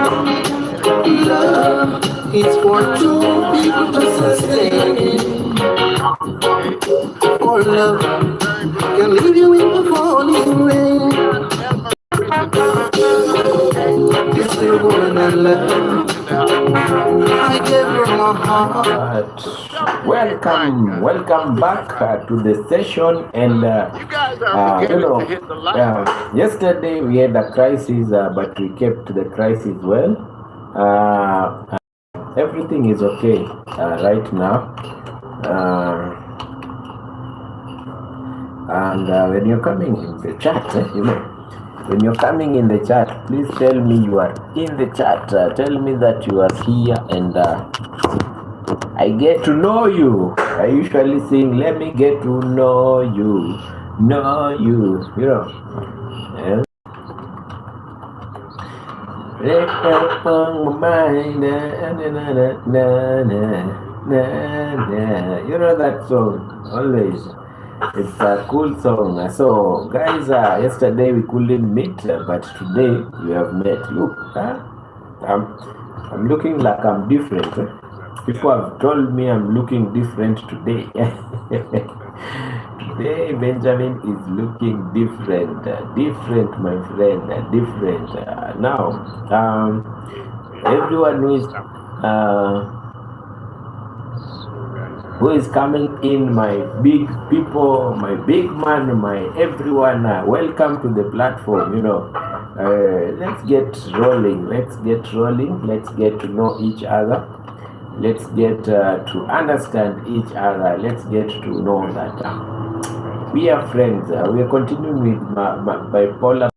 Love is for two people to sustain. For love can leave you in the falling rain. It's the woman I love. I gave her my heart. Welcome back to the session. And yesterday we had a crisis, but we kept the crisis well. Everything is okay right now. And when you're coming in the chat, when you're coming in the chat, please tell me you are in the chat. Tell me that you are here, and I get to know you. I usually sing, let me get to know you, you know. Yeah. Up on my mind, you know that song, always. It's a cool song. So, guys, yesterday we couldn't meet, but today we have met. Look, I'm looking like I'm different. People have told me I'm looking different today. Today, Benjamin is looking different. Different, my friend. Different. Now, everyone who is coming in, my big people, my big man, my everyone, welcome to the platform. Let's get rolling. Let's get to know each other. Let's get to understand each other. Let's get to know that we are friends. We are continuing with bipolar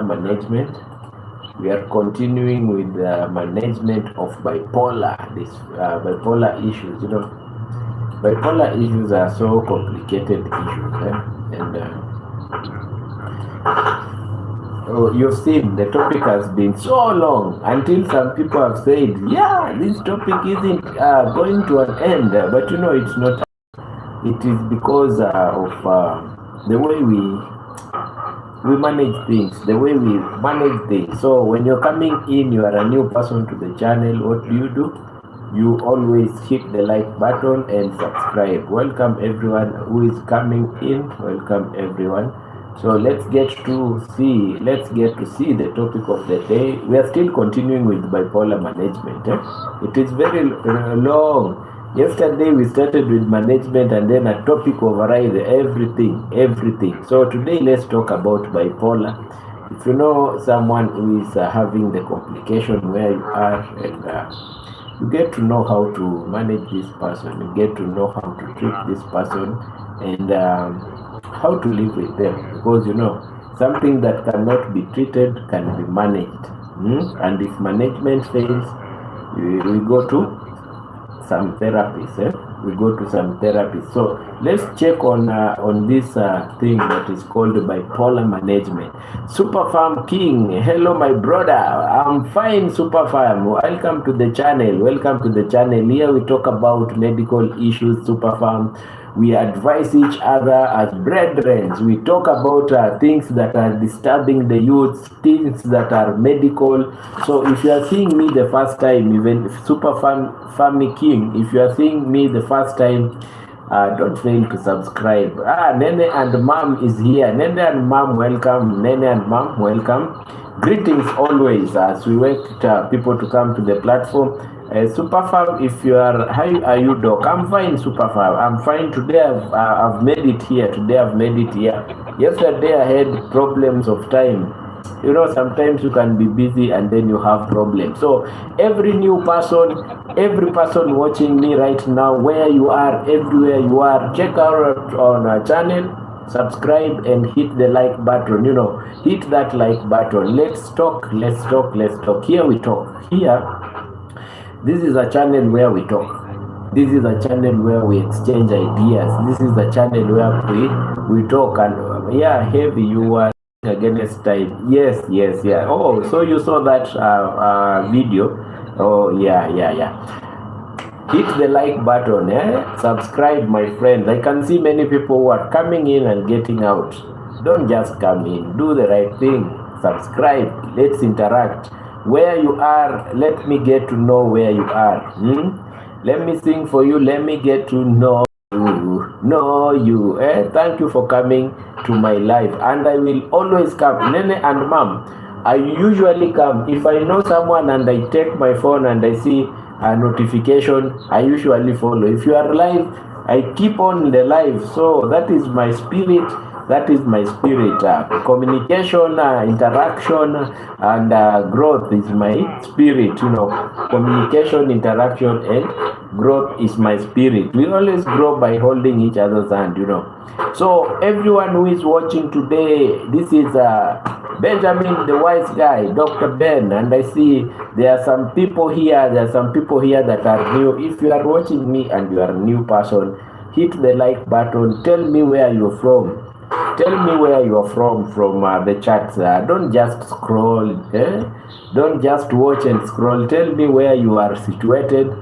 management. We are continuing with the management of bipolar, bipolar issues. Bipolar issues are so complicated issues, and you've seen the topic has been so long until some people have said, yeah, this topic isn't going to an end, but it's not. It is because of the way we manage things, the way we manage things. So when you're coming in, you are a new person to the channel, what do? You always hit the like button and subscribe. Welcome everyone who is coming in. Welcome everyone. So let's get to see the topic of the day. We are still continuing with bipolar management. It is very long. Yesterday we started with management, and then a topic override everything. So today let's talk about bipolar. If you know someone who is having the complication where you are, and you get to know how to manage this person, you get to know how to treat this person, and how to live with them, because something that cannot be treated can be managed, and if management fails, we go to some therapies. We go to some therapies. So let's check on this thing that is called bipolar management. Superfarm King, hello my brother. I'm fine, Superfarm. Welcome to the channel. Here we talk about medical issues, Superfarm. We advise each other as brethren. We talk about things that are disturbing the youth, things that are medical. So if you are seeing me the first time, even Superfarm King, if you are seeing me the first time, don't fail to subscribe. Nene and Mom is here. Nene and Mom, welcome. Nene and Mom, welcome. Greetings always as we wait people to come to the platform. Superfarm, if you are, how are you, Doc? I'm fine, Superfarm. I'm fine. Today I've made it here. Yesterday I had problems of time. Sometimes you can be busy and then you have problems. So every person watching me right now, where you are, everywhere you are, check out on our channel, subscribe and hit the like button. Hit that like button. Let's talk. Here we talk. This is a channel where we talk. This is a channel where we exchange ideas. This is a channel where we talk. And Heavy, you are against time. Yes. Oh, so you saw that video. Oh, yeah. Hit the like button. Subscribe, my friends. I can see many people who are coming in and getting out. Don't just come in. Do the right thing. Subscribe. Let's interact. Where you are, let me get to know where you are. Let me sing for you. Let me get to know you. Thank you for coming to my life, and I will always come. Nene and Mom, I usually come if I know someone and I take my phone and I see a notification. I usually follow. If you are live, I keep on the live. So that is my spirit. That is my spirit. Communication, interaction, and growth is my spirit. Communication, interaction, and growth is my spirit. We always grow by holding each other's hand. So everyone who is watching today, this is Benjamin, the wise guy, Dr. Ben, and I see there are some people here. There are some people here that are new. If you are watching me and you are a new person, hit the like button. Tell me where you're from. Tell me where you are from the chats. Don't just scroll. Don't just watch and scroll. Tell me where you are situated.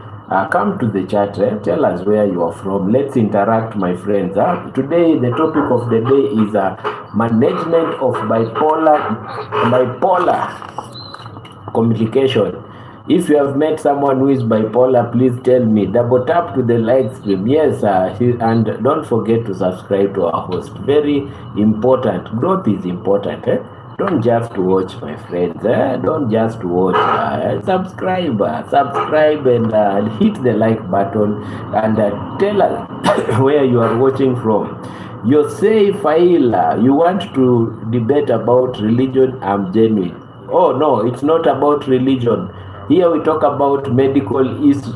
Come to the chat. Tell us where you are from. Let's interact, my friends. Today, the topic of the day is management of bipolar communication. If you have met someone who is bipolar, please tell me. Double tap to the like stream. Yes, and don't forget to subscribe to our host. Very important. Growth is important. Don't just watch, my friends. Don't just watch. Subscribe and hit the like button and tell us where you are watching from. Yosei Faila, you want to debate about religion? I'm genuine. Oh no, it's not about religion. Here we talk about medical issues,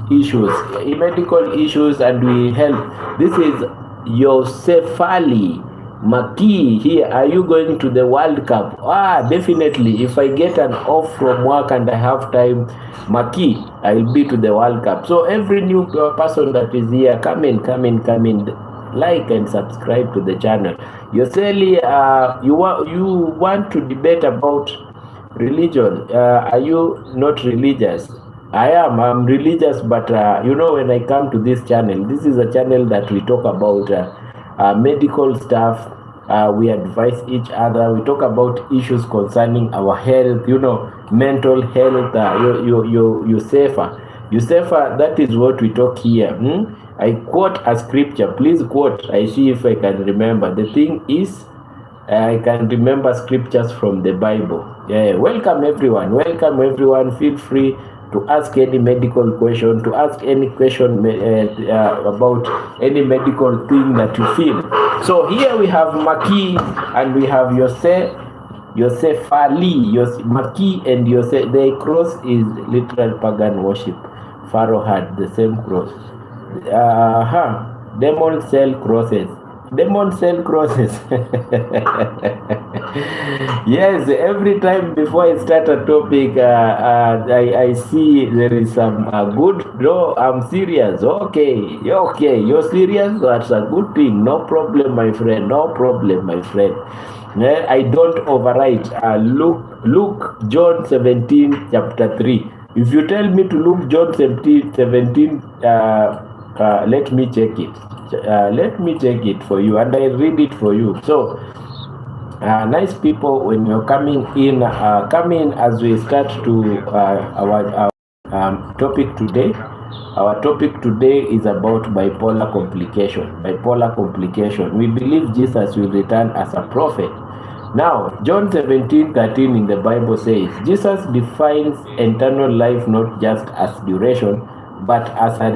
and we help. This is Yosefali Maki here. Are you going to the World Cup? Definitely. If I get an off from work and I have time, Maki, I'll be to the World Cup. So every new person that is here, come in. Like and subscribe to the channel. Yoseli, you want to debate about religion. Are you not religious? I'm religious, but when I come to this channel, this is a channel that we talk about medical stuff. We advise each other. We talk about issues concerning our health, mental health. You safer. That is what we talk here. I quote a scripture. Please quote. I see if I can remember. The thing is, I can remember scriptures from the Bible. Welcome everyone. Feel free to ask any medical question, to ask any question about any medical thing that you feel. So here we have Maki and we have Yosef Ali, Maki and Yosef. The cross is literal pagan worship. Pharaoh had the same cross. Demons sell crosses. Yes, every time before I start a topic, I see there is some good. No, I'm serious. Okay, you're serious. That's a good thing. No problem, my friend. I don't overwrite. Luke John 17 chapter 3. If you tell me to Luke John 17, let me check it. Let me check it for you and I read it for you. So nice people, when you're coming in, come in as we start to our topic today. Our topic today is about bipolar complication. We believe Jesus will return as a prophet. Now, John 17:13 in the Bible says, Jesus defines eternal life not just as duration, but as a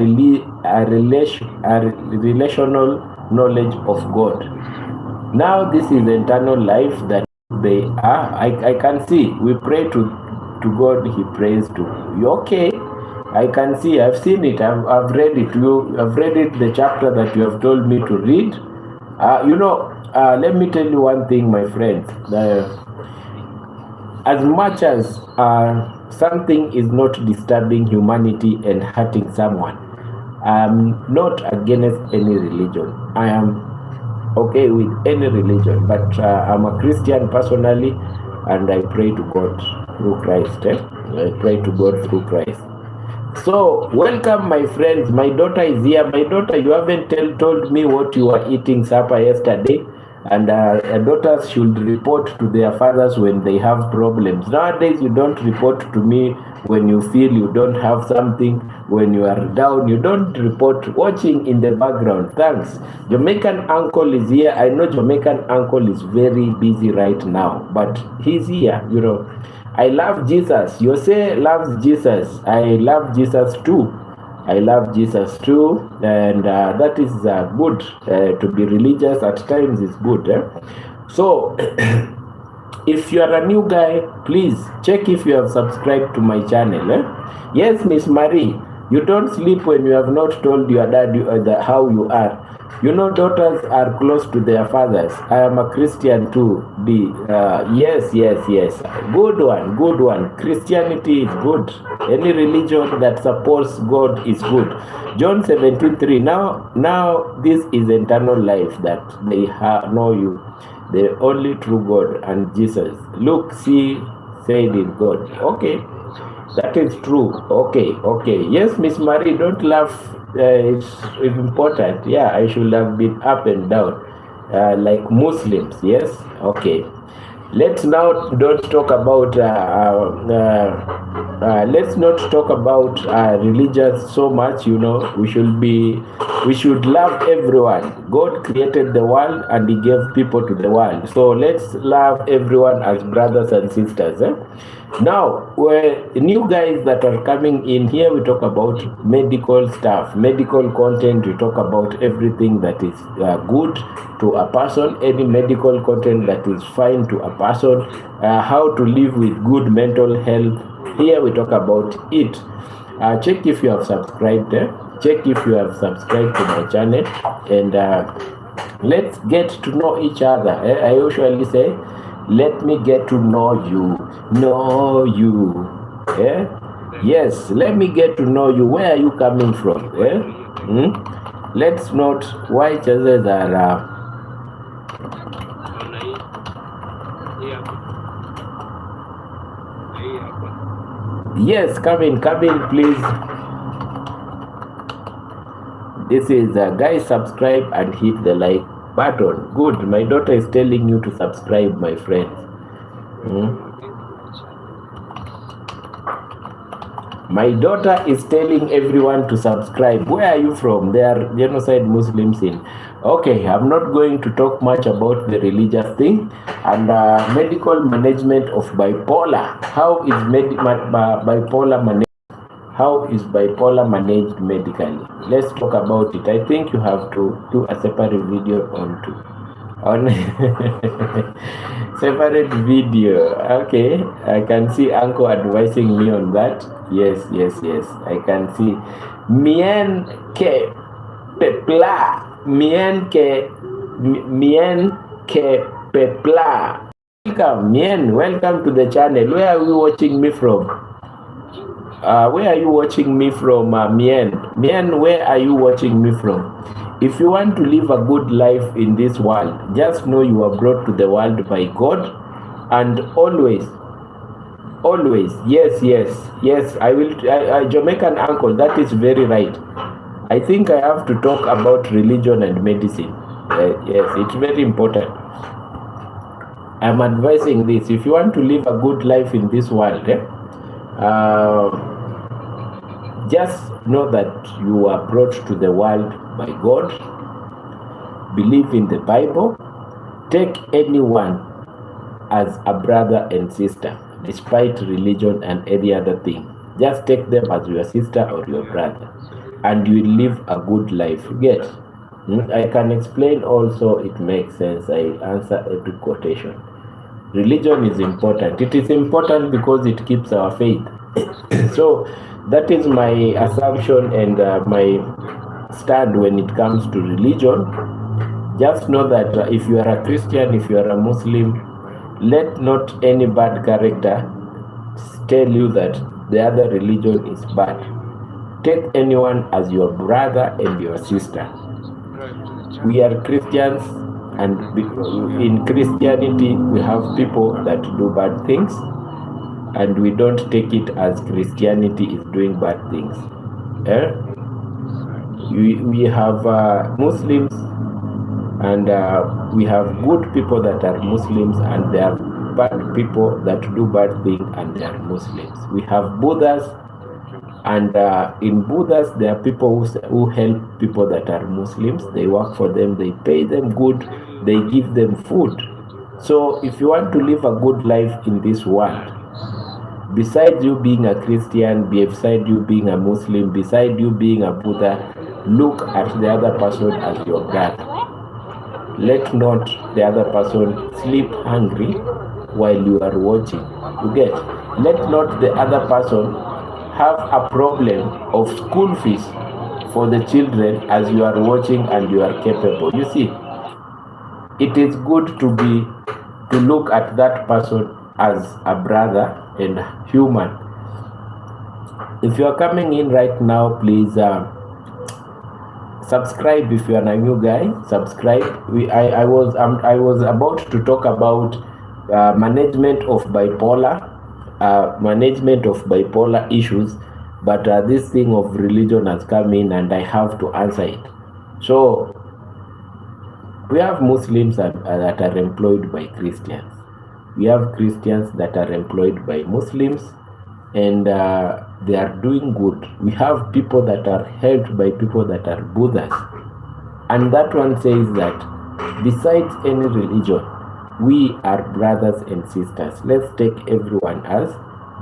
relational knowledge of God. Now, this is eternal life that they are. I can see. We pray to God, He prays to you. Okay, I can see. I've seen it. I've read it. I've read it. The chapter that you have told me to read. Let me tell you one thing, my friends. As much as something is not disturbing humanity and hurting someone, I am not against any religion. I am okay with any religion, but I'm a Christian personally, and I pray to God through Christ. I pray to God through Christ. So, welcome, my friends. My daughter is here. My daughter, you haven't told me what you were eating supper yesterday. and daughters should report to their fathers when they have problems. Nowadays, you don't report to me when you feel you don't have something, when you are down. You don't report. Watching in the background. Thanks. Jamaican uncle is here. I know Jamaican uncle is very busy right now, but he's here. You know, I love Jesus. Jose loves Jesus. I love Jesus too. I love Jesus too, and that is good. To be religious at times is good. So, if you are a new guy, please check if you have subscribed to my channel. Yes, Miss Marie, you don't sleep when you have not told your dad how you are. You know, daughters are close to their fathers. I am a Christian too. Yes. Good one. Christianity is good. Any religion that supports God is good. John 17:3. Now this is eternal life, that they know you, the only true God, and Jesus. Look, see, said in God. Okay, that is true. Okay. Yes, Miss Marie, don't laugh. It's important. Yeah, I should have been up and down, like Muslims. Yes. Okay. Let's now don't talk about. Let's not talk about religion so much. You know, we should love everyone. God created the world and He gave people to the world. So let's love everyone as brothers and sisters. Now, new guys that are coming in here, we talk about medical stuff, medical content. We talk about everything that is good to a person, any medical content that is fine to a person, how to live with good mental health. Here we talk about it. Check if you have subscribed. Check if you have subscribed to my channel, and let's get to know each other. I usually say, let me get to know you. Yes, let me get to know you. Where are you coming from? Let's not, why chances are yes, come in please. This is guys, subscribe and hit the like button. Good, my daughter is telling you to subscribe, my friends. My daughter is telling everyone to subscribe. Where are you from? They are genocide Muslims in. Okay, I'm not going to talk much about the religious thing and medical management of bipolar. How is bipolar managed? How is bipolar managed medically? Let's talk about it. I think you have to do a separate video on separate video. Okay, I can see Uncle advising me on that. Yes, I can see. Mien ke pepla. Mien ke pepla. Welcome to the channel. Where are you watching me from? Where are you watching me from, Mien? Where are you watching me from? If you want to live a good life in this world, just know you are brought to the world by God, and always, yes, I will, Jamaican uncle, that is very right. I think I have to talk about religion and medicine. Yes, it's very important. I'm advising this. If you want to live a good life in this world, just know that you are brought to the world by God. Believe in the Bible. Take anyone as a brother and sister, despite religion and any other thing. Just take them as your sister or your brother, and you will live a good life. Get? I can explain also, it makes sense. I answer every quotation. Religion is important. It is important because it keeps our faith. So that is my assumption and my stand when it comes to religion. Just know that if you are a Christian, if you are a Muslim, let not any bad character tell you that the other religion is bad. Take anyone as your brother and your sister. We are Christians, and in Christianity we have people that do bad things, and we don't take it as Christianity is doing bad things. We have Muslims And we have good people that are Muslims, and there are bad people that do bad things and they are Muslims. We have Buddhas, and in Buddhas there are people who help people that are Muslims. They work for them, they pay them good, they give them food. So if you want to live a good life in this world, besides you being a Christian, beside you being a Muslim, beside you being a Buddha, look at the other person as your brother. Let not the other person sleep hungry while you are watching. You get? Let not the other person have a problem of school fees for the children as you are watching and you are capable. You see, it is good to look at that person as a brother and human. If you are coming in right now, please subscribe. If you are a new guy, subscribe. I was about to talk about management of bipolar issues, but this thing of religion has come in and I have to answer it. So we have Muslims that are employed by Christians. We have Christians that are employed by Muslims, and they are doing good. We have people that are helped by people that are Buddhas. And that one says that besides any religion, we are brothers and sisters. Let's take everyone as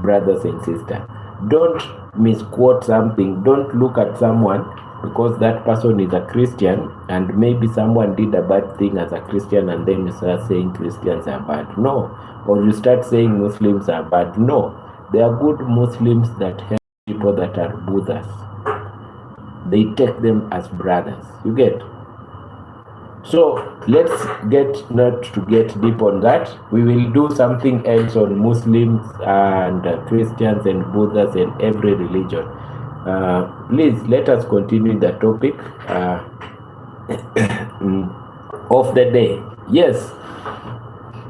brothers and sisters. Don't misquote something. Don't look at someone because that person is a Christian and maybe someone did a bad thing as a Christian and then you start saying Christians are bad. No. Or you start saying Muslims are bad. No. There are good Muslims that help people that are Buddhas. They take them as brothers. You get? So let's not to get deep on that. We will do something else on Muslims and Christians and Buddhas and every religion. Please let us continue the topic of the day. Yes,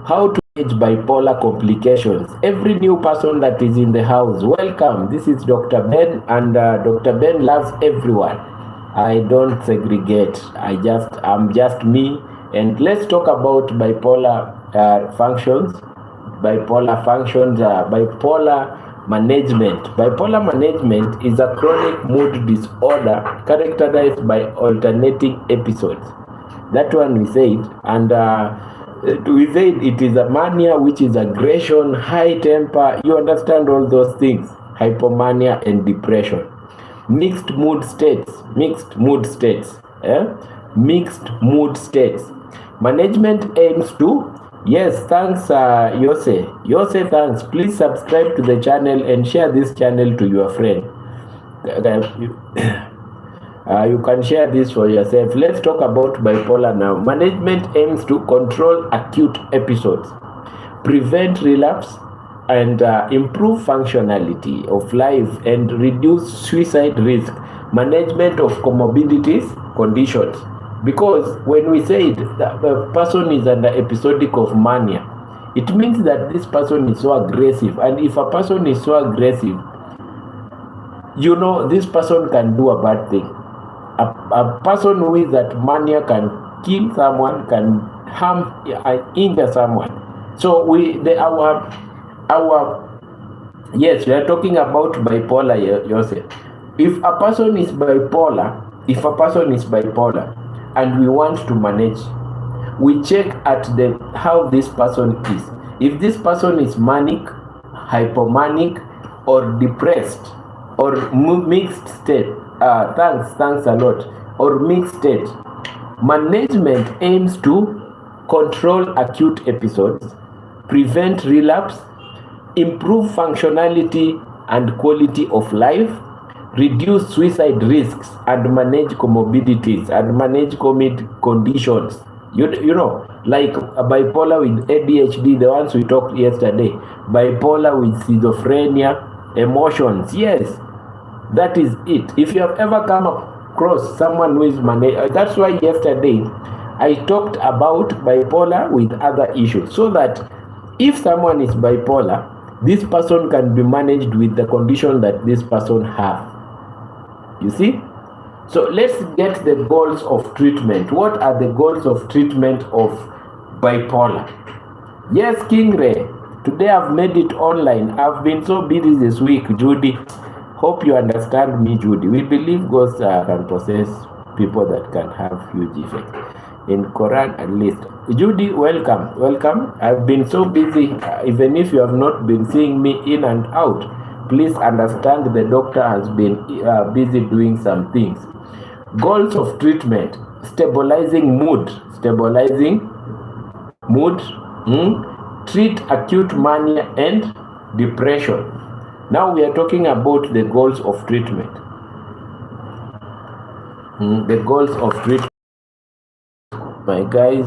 how to manage bipolar complications. Every new person that is in the house, welcome. This is Dr. Ben, and Dr. Ben loves everyone. I don't segregate. I'm just me. And let's talk about bipolar functions, bipolar management. Bipolar management is a chronic mood disorder characterized by alternating episodes. That one we said. And we said it is a mania, which is aggression, high temper. You understand all those things. Hypomania and depression. Mixed mood states. Management aims to, yes, thanks Yose, thanks. Please subscribe to the channel and share this channel to your friend. You can share this for yourself. Let's talk about bipolar now. Management aims to control acute episodes, prevent relapse, and improve functionality of life and reduce suicide risk. Management of comorbidities, conditions. Because when we say that the person is under episodic of mania, it means that this person is so aggressive. And if a person is so aggressive, you know, this person can do a bad thing. A person who is that mania can kill someone, can harm and injure someone. So yes, we are talking about bipolar, Joseph. If a person is bipolar, and we want to manage, we check at how this person is. If this person is manic, hypomanic, or depressed, or mixed state, thanks a lot, or mixed state, management aims to control acute episodes, prevent relapse, improve functionality and quality of life, reduce suicide risks, and manage comorbidities and manage conditions. You know, like a bipolar with ADHD, the ones we talked yesterday, bipolar with schizophrenia, emotions. Yes, that is it. If you have ever come across someone who is that's why yesterday I talked about bipolar with other issues, so that if someone is bipolar, this person can be managed with the condition that this person has. You see? So let's get the goals of treatment. What are the goals of treatment of bipolar? Yes, King Ray. Today I've made it online. I've been so busy this week, Judy. Hope you understand me, Judy. We believe ghosts can possess people that can have huge effects. In Quran at least. Judy, welcome. Welcome. I've been so busy. Even if you have not been seeing me in and out, please understand the doctor has been busy doing some things. Goals of treatment: stabilizing mood, treat acute mania and depression. Now we are talking about the goals of treatment. The goals of treatment, my guys.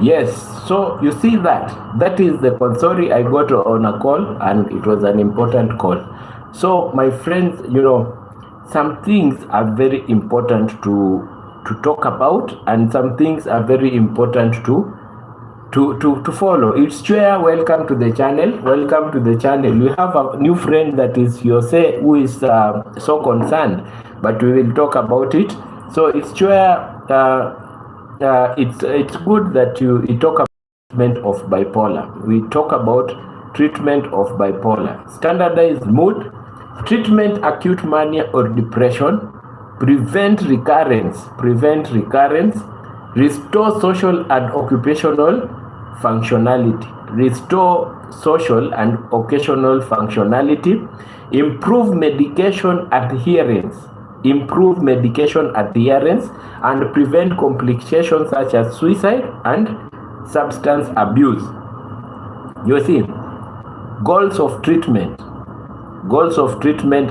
Yes, so you see that is the sorry, I got on a call and it was an important call. So my friends, some things are very important to talk about, and some things are very important to follow. It's Chua. Welcome to the channel. Welcome to the channel. We have a new friend that is Yose, who is so concerned, but we will talk about it. So it's Chua. It's good that you talk about treatment of bipolar. We talk about treatment of bipolar. Standardized mood, treatment acute mania or depression, prevent recurrence, restore social and occupational functionality, improve medication adherence, and prevent complications such as suicide and substance abuse. You see, goals of treatment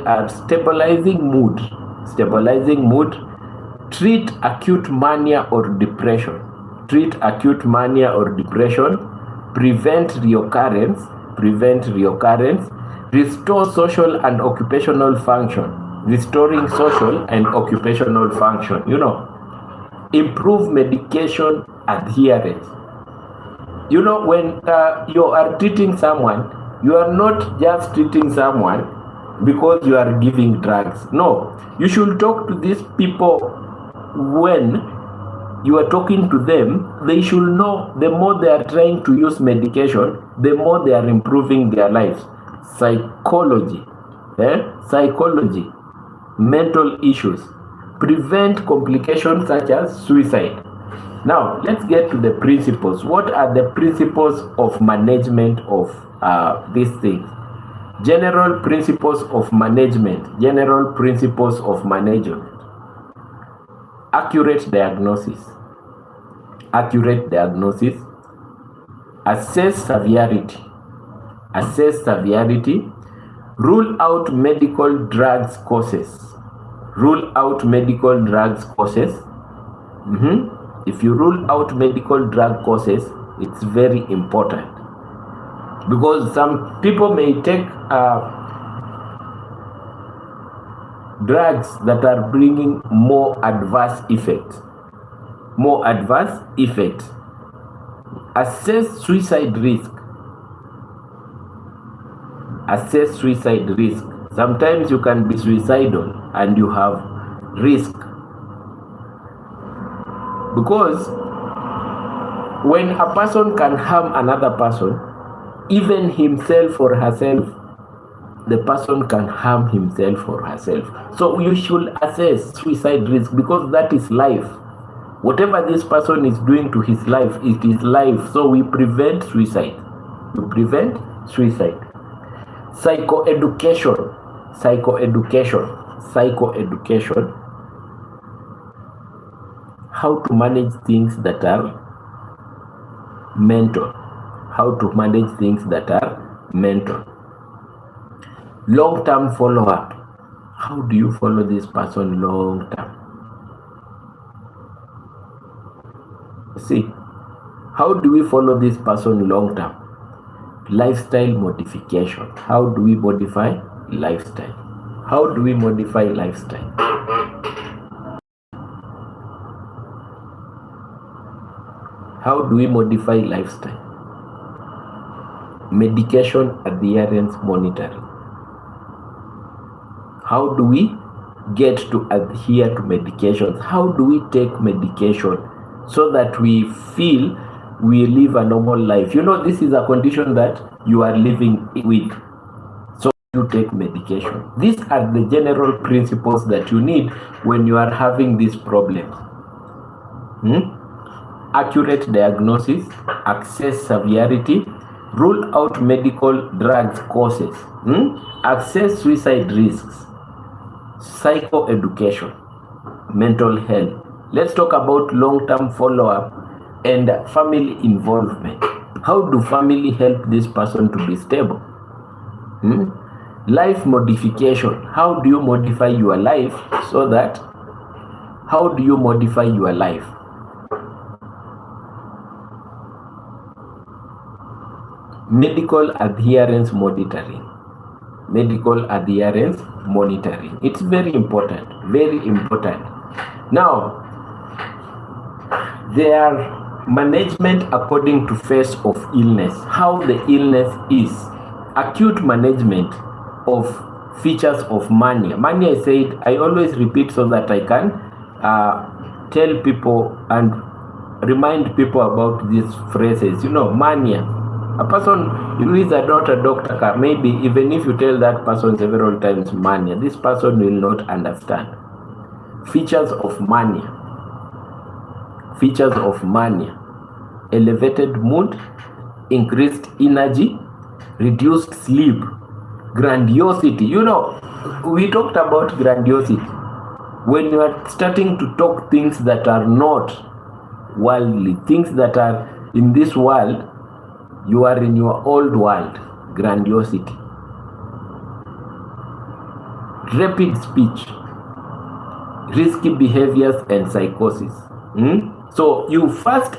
are stabilizing mood, treat acute mania or depression, prevent reoccurrence, restore social and occupational function, restoring social and occupational function, improve medication adherence. When you are treating someone, you are not just treating someone because you are giving drugs. No, you should talk to these people. When you are talking to them, they should know the more they are trying to use medication, the more they are improving their lives. Psychology, mental issues, prevent complications such as suicide. Now let's get to the principles. What are the principles of management of these things? General principles of management. Accurate diagnosis, assess severity, rule out medical drugs causes. If you rule out medical drug causes, it's very important, because some people may take drugs that are bringing more adverse effects. Assess suicide risk. Sometimes you can be suicidal and you have risk, because when a person can harm another person, even himself or herself, the person can harm himself or herself. So you should assess suicide risk, because that is life. Whatever this person is doing to his life, it is life. So we prevent suicide. Psychoeducation. psychoeducation, how to manage things that are mental, long-term follow-up. How do you follow this person long-term? See, how do we follow this person long-term? Lifestyle modification. How do we modify lifestyle? How do we modify lifestyle? How do we modify lifestyle? Medication adherence monitoring. How do we get to adhere to medications? How do we take medication so that we feel we live a normal life? You know, this is a condition that you are living with. So you take medication. These are the general principles that you need when you are having these problems. Accurate diagnosis, assess severity, rule out medical drugs causes, assess suicide risks, psychoeducation, mental health. Let's talk about long-term follow-up and family involvement. How do family help this person to be stable? Life modification. How do you modify your life so that, how do you modify your life? Medical adherence monitoring. It's very important. Now, their management according to phase of illness, how the illness is. Acute management of features of mania. Mania, I said, I always repeat so that I can tell people and remind people about these phrases. You know, mania. A person who is not a doctor, maybe even if you tell that person several times mania, this person will not understand. Features of mania. Elevated mood, increased energy, reduced sleep, grandiosity. You know, we talked about grandiosity. When you are starting to talk things that are not worldly, things that are in this world, you are in your old world. Grandiosity. Rapid speech, risky behaviors and psychosis. So you first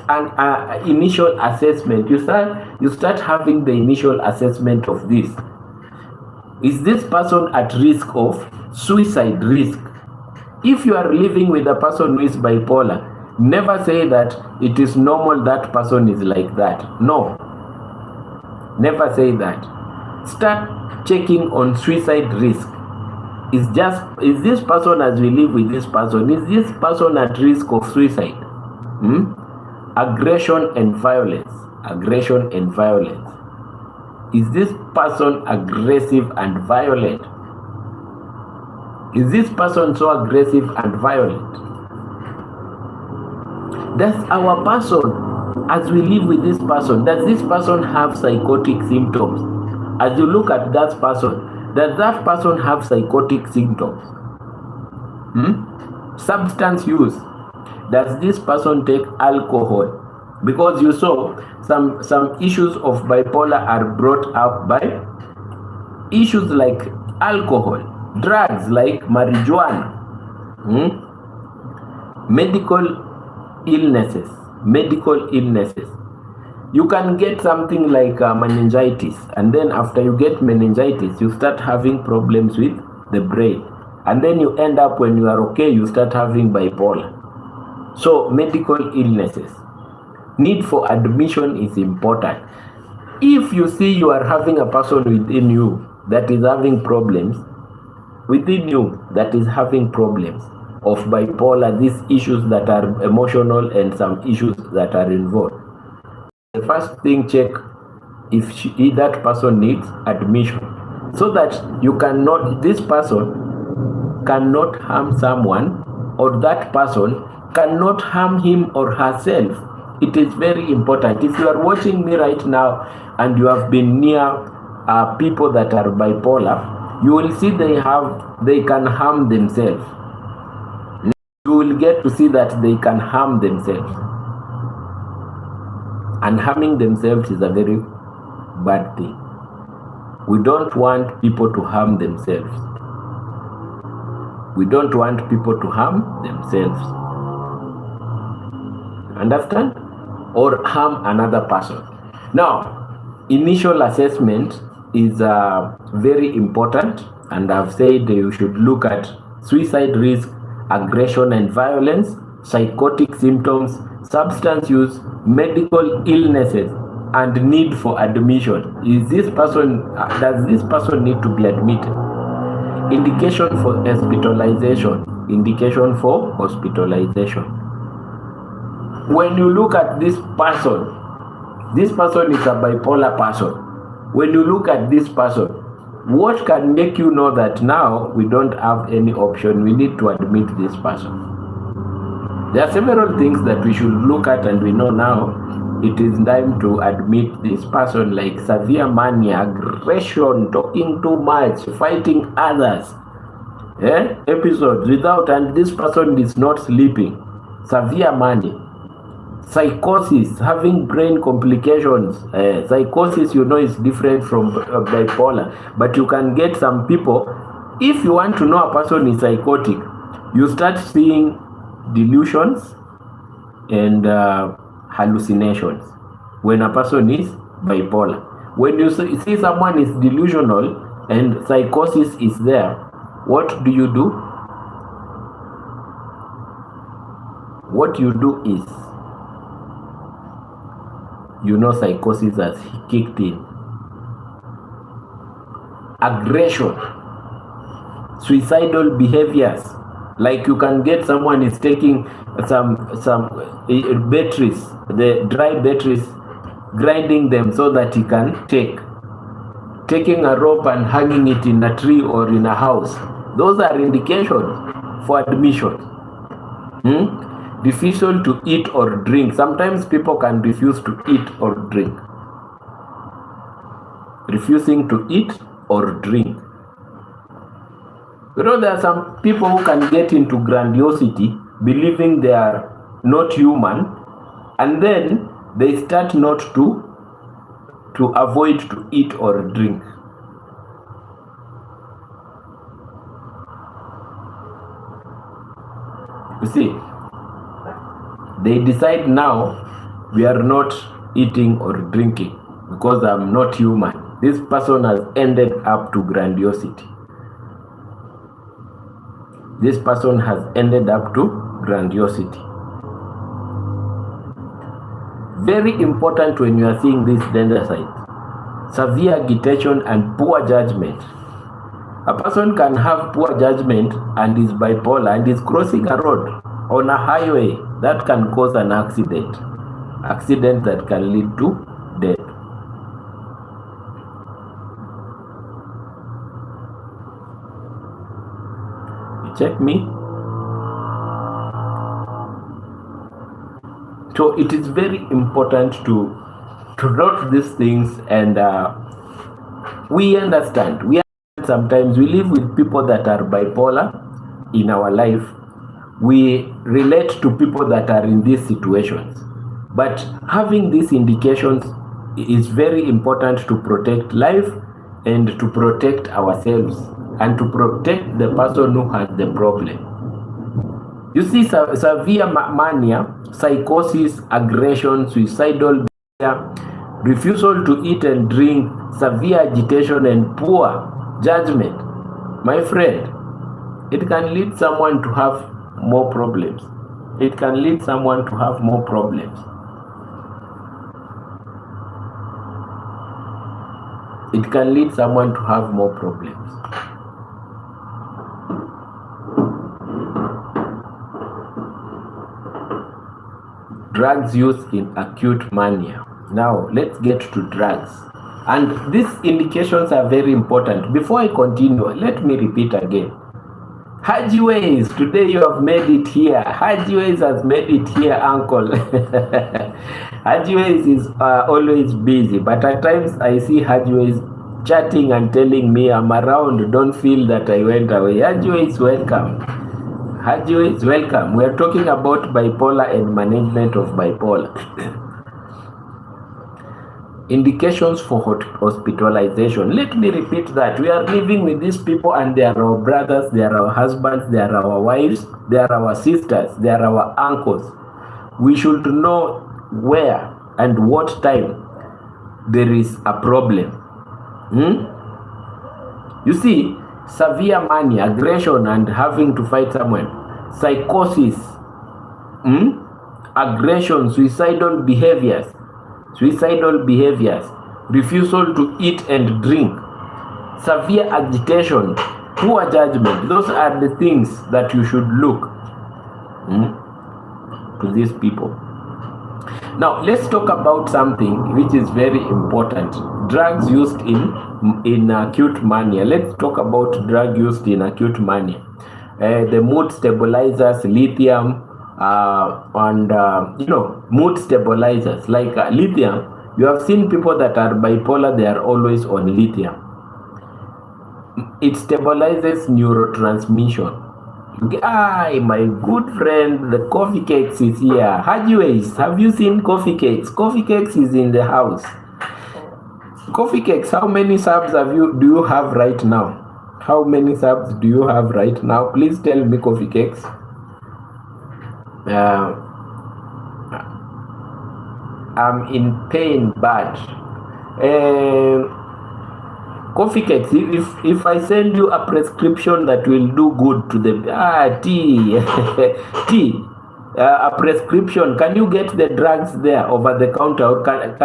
initial assessment. You start having the initial assessment of this. Is this person at risk of suicide risk? If you are living with a person who is bipolar, never say that it is normal that person is like that. No. Never say that. Start checking on suicide risk. Is this person, as we live with this person, is this person at risk of suicide? Aggression and violence. Is this person aggressive and violent? Is this person so aggressive and violent? Does our person, as we live with this person, does this person have psychotic symptoms? As you look at that person, does that person have psychotic symptoms? Substance use. Does this person take alcohol? Because you saw some issues of bipolar are brought up by issues like alcohol, drugs like marijuana, medical illnesses. You can get something like meningitis, and then after you get meningitis, you start having problems with the brain, and then you end up, when you are okay, you start having bipolar. So medical illnesses. Need for admission is important. If you see you are having a person within you that is having problems, of bipolar, these issues that are emotional and some issues that are involved, the first thing, check if that person needs admission, so that this person cannot harm someone, or that person cannot harm him or herself. It is very important. If you are watching me right now and you have been near people that are bipolar, you will see they can harm themselves. You will get to see that they can harm themselves. And harming themselves is a very bad thing. We don't want people to harm themselves. We don't want people to harm themselves. Understand? Or harm another person. Now, initial assessment is very important, and I've said you should look at suicide risk, aggression and violence, psychotic symptoms, substance use, medical illnesses, and need for admission. Does this person need to be admitted? Indication for hospitalization. When you look at this person is a bipolar person. When you look at this person, what can make you know that now we don't have any option, we need to admit this person? There are several things that we should look at, and we know now it is time to admit this person, like severe mania, aggression, talking too much, fighting others, episodes without, and this person is not sleeping, severe mania. Psychosis, having brain complications. Psychosis, is different from bipolar, but you can get some people. If you want to know a person is psychotic, you start seeing delusions and hallucinations when a person is bipolar. When you see someone is delusional and psychosis is there, what do? What you do is, psychosis has kicked in. Aggression, suicidal behaviors, like you can get someone is taking some batteries, the dry batteries, grinding them so that he can taking a rope and hanging it in a tree or in a house. Those are indications for admission. Refusal to eat or drink. Sometimes people can refuse to eat or drink. Refusing to eat or drink. There are some people who can get into grandiosity, believing they are not human, and then they start not to avoid to eat or drink. You see, they decide now, we are not eating or drinking because I'm not human. This person has ended up to grandiosity. This person has ended up to grandiosity. Very important when you are seeing this danger side. Severe agitation and poor judgment. A person can have poor judgment and is bipolar and is crossing a road on a highway. That can cause an accident that can lead to death. You check me? So it is very important to note these things, and we understand. Sometimes we live with people that are bipolar in our life. We relate to people that are in these situations. But having these indications is very important to protect life and to protect ourselves and to protect the person who has the problem. You see, severe mania, psychosis, aggression, suicidal behavior, refusal to eat and drink, severe agitation, and poor judgment. My friend, it can lead someone to have more problems. It can lead someone to have more problems. It can lead someone to have more problems. Drugs use in acute mania. Now, let's get to drugs. And these indications are very important. Before I continue, let me repeat again. Hajiways, today you have made it here. Hajiways has made it here, uncle. Hajiways is always busy, but at times I see Hajiways chatting and telling me I'm around. Don't feel that I went away. Hajiwe is welcome. Hajiwe is welcome. We are talking about bipolar and management of bipolar. Indications for hospitalization. Let me repeat that. We are living with these people and they are our brothers, they are our husbands, they are our wives, they are our sisters, they are our uncles. We should know where and what time there is a problem. You see, severe mania, aggression and having to fight someone, psychosis, aggression, suicidal behaviors, refusal to eat and drink, severe agitation, poor judgment. Those are the things that you should look to these people. Now let's talk about something which is very important. Drugs used in acute mania. Let's talk about drug used in acute mania. The mood stabilizers, lithium, and mood stabilizers like lithium. You have seen people that are bipolar, they are always on lithium. It stabilizes neurotransmission. My good friend, the coffee cakes is here. Hajiways, have you seen coffee cakes? Coffee cakes is in the house. Coffee cakes, how many subs do you have right now? How many subs do you have right now? Please tell me, coffee cakes. I'm in pain bad. Coffee cakes, if I send you a prescription that will do good to the tea, a prescription, can you get the drugs there over the counter, or can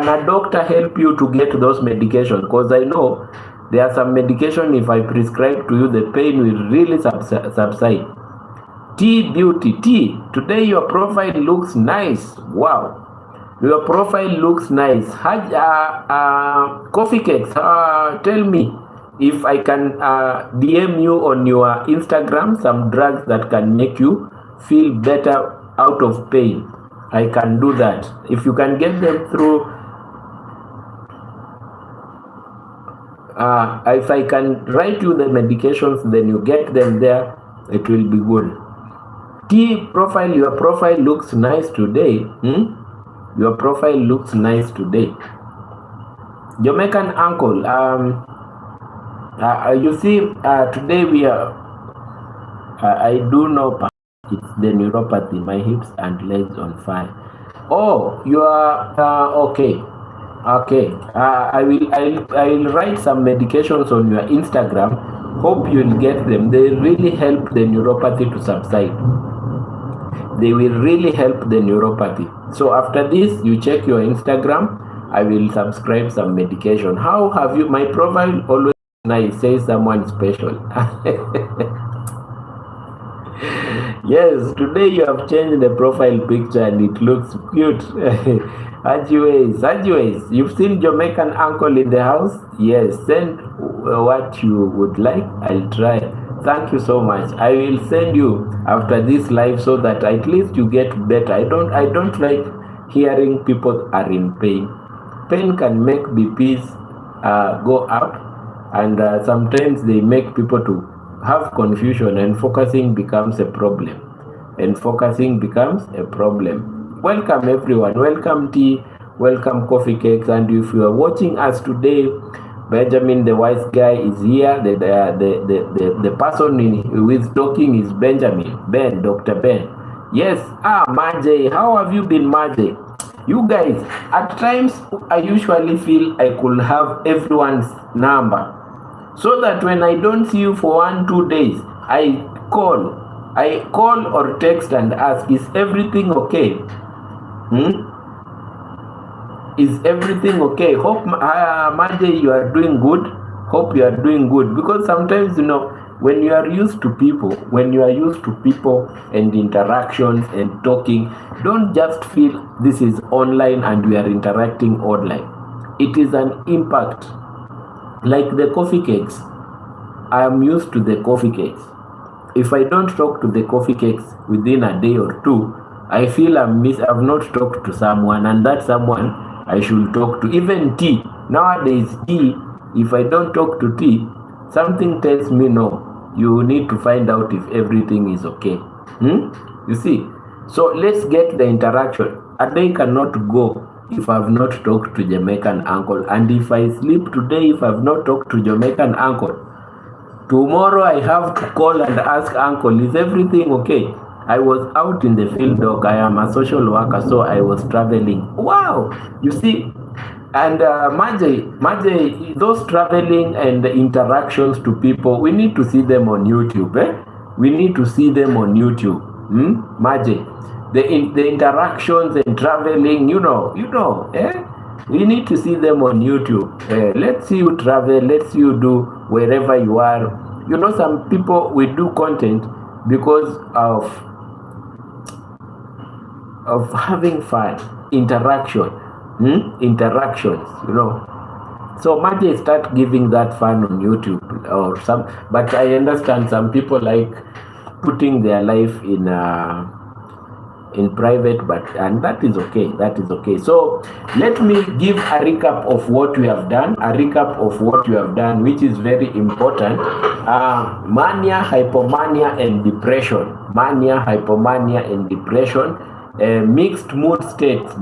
a doctor help you to get those medications? Because I know there are some medication, if I prescribe to you, the pain will really subside. Tea beauty, tea, today your profile looks nice. Wow, your profile looks nice. Coffee cakes, tell me if I can DM you on your Instagram some drugs that can make you feel better out of pain. I can do that. If you can get them through, if I can write you the medications, then you get them there, it will be good. Tea profile, your profile looks nice today. Your profile looks nice today. Jamaican uncle, you see, today we are, I do know it's the neuropathy, my hips and legs on fire. Oh, you are, okay. I will write some medications on your Instagram. Hope you'll get them. They really help the neuropathy to subside. They will really help the neuropathy. So after this, you check your Instagram. I will subscribe some medication. How have you? My profile always nice, says someone special. Yes, today you have changed the profile picture and it looks cute. Hajiways, you've seen Jamaican uncle in the house? Yes, send what you would like. I'll try. Thank you so much. I will send you after this live so that at least you get better. I don't like hearing people are in pain. Pain can make BPs go up, and sometimes they make people to have confusion, and focusing becomes a problem. Welcome everyone. Welcome tea. Welcome coffee cakes. And if you are watching us today, Benjamin the wise guy is here. The person who is talking is Benjamin. Dr. Ben. Yes. Maje, how have you been, Maje? You guys, at times I usually feel I could have everyone's number, so that when I don't see you for 1-2 days, I call or text and ask, is everything okay? Is everything okay? Hope Maje, you are doing good. Hope you are doing good, because sometimes, when you are used to people, and interactions and talking, don't just feel this is online and we are interacting online. It is an impact. Like the coffee cakes, I am used to the coffee cakes. If I don't talk to the coffee cakes within a day or two, I feel I've not talked to someone, and that someone I should talk to. Even tea. Nowadays, tea, If I don't talk to T, something tells me no. You need to find out if everything is okay. You see? So let's get the interaction. A day cannot go if I've not talked to Jamaican uncle. And if I sleep today, if I've not talked to Jamaican uncle, tomorrow I have to call and ask uncle, is everything okay? I was out in the field, dog. I am a social worker, so I was traveling. Wow! You see? And Majay, those traveling and interactions to people, we need to see them on YouTube. We need to see them on YouTube. Majay, the interactions and traveling, we need to see them on YouTube. Let's see you travel. Let's see you do wherever you are. Some people will do content because of having fun, interactions. So Majay start giving that fun on YouTube or some. But I understand some people like putting their life in private, and that is okay. So let me give a recap of what we have done, which is very important. Mania, hypomania, and depression. Mixed mood state.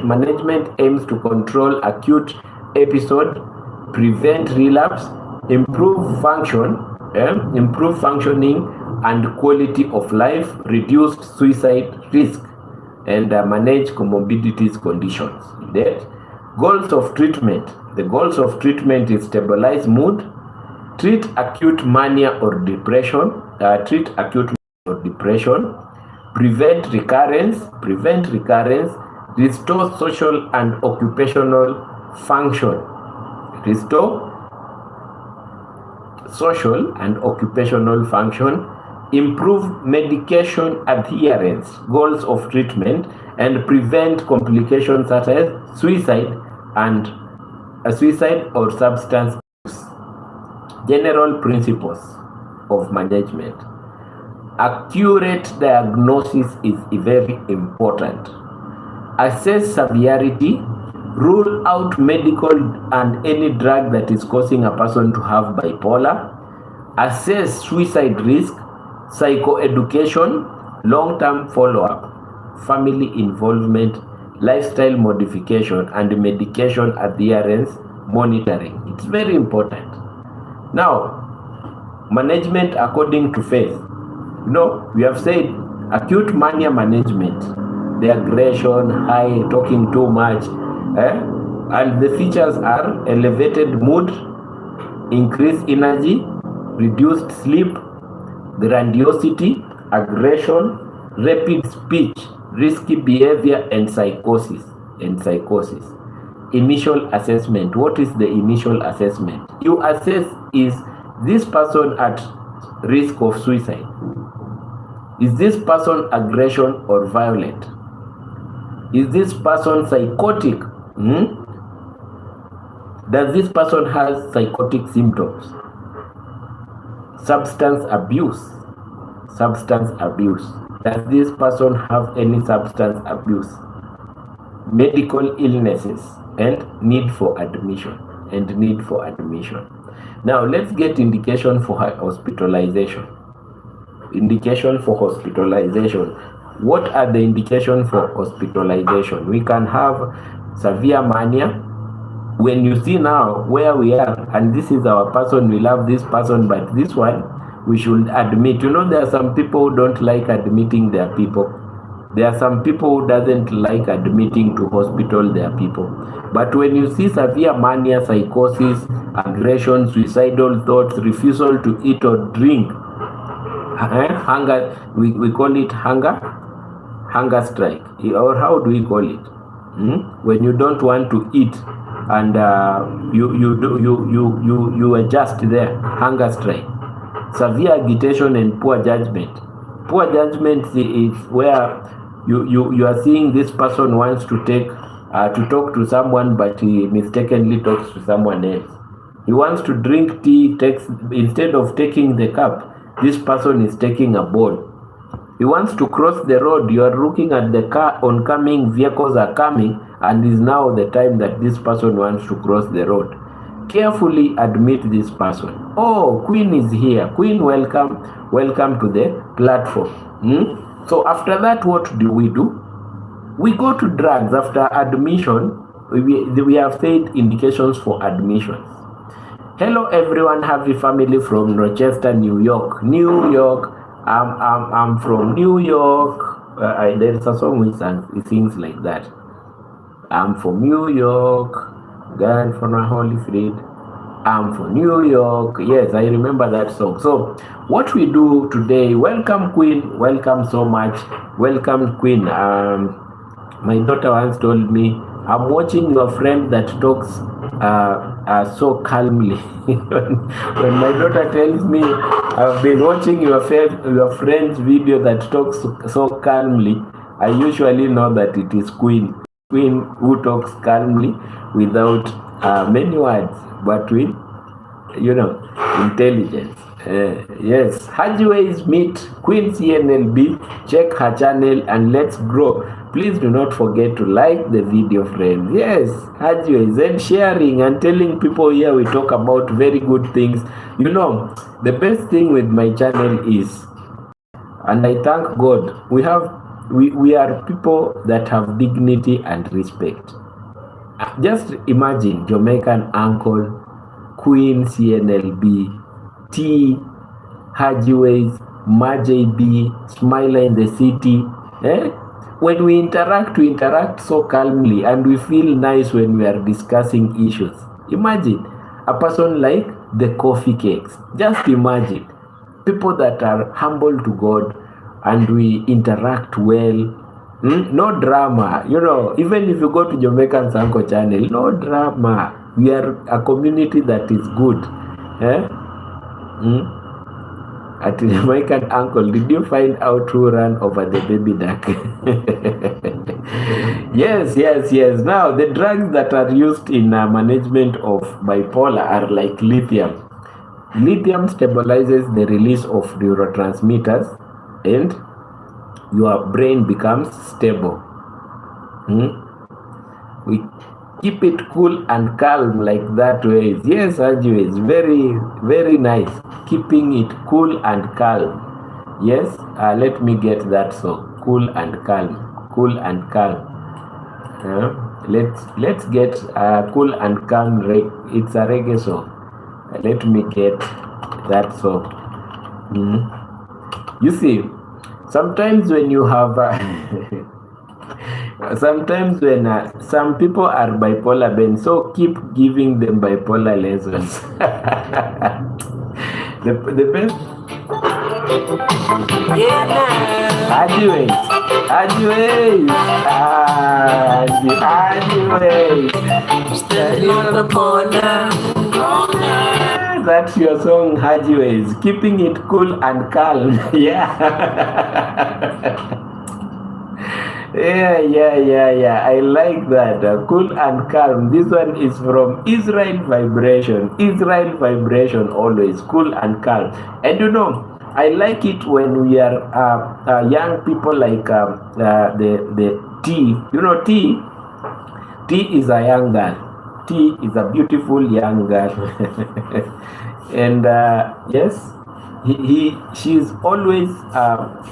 Management aims to control acute episode, prevent relapse, improve functioning and quality of life, reduce suicide risk, and manage comorbidities conditions. Goals of treatment. The goals of treatment is stabilize mood, treat acute mania or depression, prevent recurrence, restore social and occupational function, improve medication adherence, goals of treatment, and prevent complications such as suicide or substance use. General principles of management. Accurate diagnosis is very important. Assess severity, rule out medical and any drug that is causing a person to have bipolar. Assess suicide risk, psychoeducation, long-term follow-up, family involvement, lifestyle modification, and medication adherence monitoring. It's very important. Now, management according to phase. We have said acute mania management, the aggression, high, talking too much, and the features are elevated mood, increased energy, reduced sleep, grandiosity, aggression, rapid speech, risky behavior, and psychosis. Initial assessment. What is the initial assessment? You assess, is this person at risk of suicide? Is this person aggression or violent? Is this person psychotic? Does this person have psychotic symptoms? Substance abuse. Does this person have any substance abuse? Medical illnesses and need for admission. Now let's get indication for hospitalization. What are the indications for hospitalization? We can have severe mania. When you see now where we are, and this is our person, we love this person, but this one we should admit. There are some people who don't like admitting their people. There are some people who doesn't like admitting to hospital their people. But when you see severe mania, psychosis, aggression, suicidal thoughts, refusal to eat or drink, hunger, we call it hunger strike, or how do we call it? When you don't want to eat and you adjust there, hunger strike. Severe agitation and poor judgment. Poor judgment is where you are seeing this person wants to talk to someone, but he mistakenly talks to someone else. He wants to drink tea, instead of taking the cup, this person is taking a bowl. He wants to cross the road. You are looking at the car, oncoming vehicles are coming, and is now the time that this person wants to cross the road. carefully admit this person. Oh, Queen is here. Queen, welcome to the platform. So after that, what do? We go to drugs. After admission, we have said indications for admission. Hello everyone, happy family from Rochester, New York. I'm from New York. There's a song which sings like that. I'm from New York, God from a Holy Spirit. I'm from New York. Yes, I remember that song. So what we do today, welcome Queen, welcome so much. Welcome Queen. My daughter once told me, I'm watching your friend that talks so calmly. When my daughter tells me, I've been watching your friend's video that talks so calmly, I usually know that it is Queen who talks calmly without many words, but with, intelligence. Yes, Hajiways meet Queen CNLB. Check her channel and let's grow. Please do not forget to like the video, friends. Yes, Hajiways, and sharing and telling people here we talk about very good things. The best thing with my channel is, and I thank God, we are people that have dignity and respect. Just imagine Jamaican uncle, Queen CNLB, T, Hajiways, Majay B, Smiler in the city. When we interact so calmly, and we feel nice when we are discussing issues. Imagine a person like the Coffee Cakes. Just imagine people that are humble to God, and we interact well. No drama. Even if you go to Jamaican Sanko channel, no drama. We are a community that is good. At Jamaican uncle, did you find out who ran over the baby duck? Yes. Now, the drugs that are used in management of bipolar are like lithium. Lithium stabilizes the release of neurotransmitters, and your brain becomes stable. We keep it cool and calm like that way. Yes, Anju is very, very nice. Keeping it cool and calm. Yes, let me get that song. Cool and calm. Cool and calm. Let's get cool and calm. It's a reggae song. Let me get that song. You see, sometimes when you have sometimes when some people are bipolar, Ben, so keep giving them bipolar lessons. the best. Anyways. Standing on the corner. That's your song, Hajiways. Keeping it cool and calm. Yeah. Yeah. I like that. Cool and calm. This one is from Israel Vibration. Israel Vibration, always cool and calm. And I like it when we are young people, like the T. T is a young girl. T is a beautiful young girl. And yes, she's always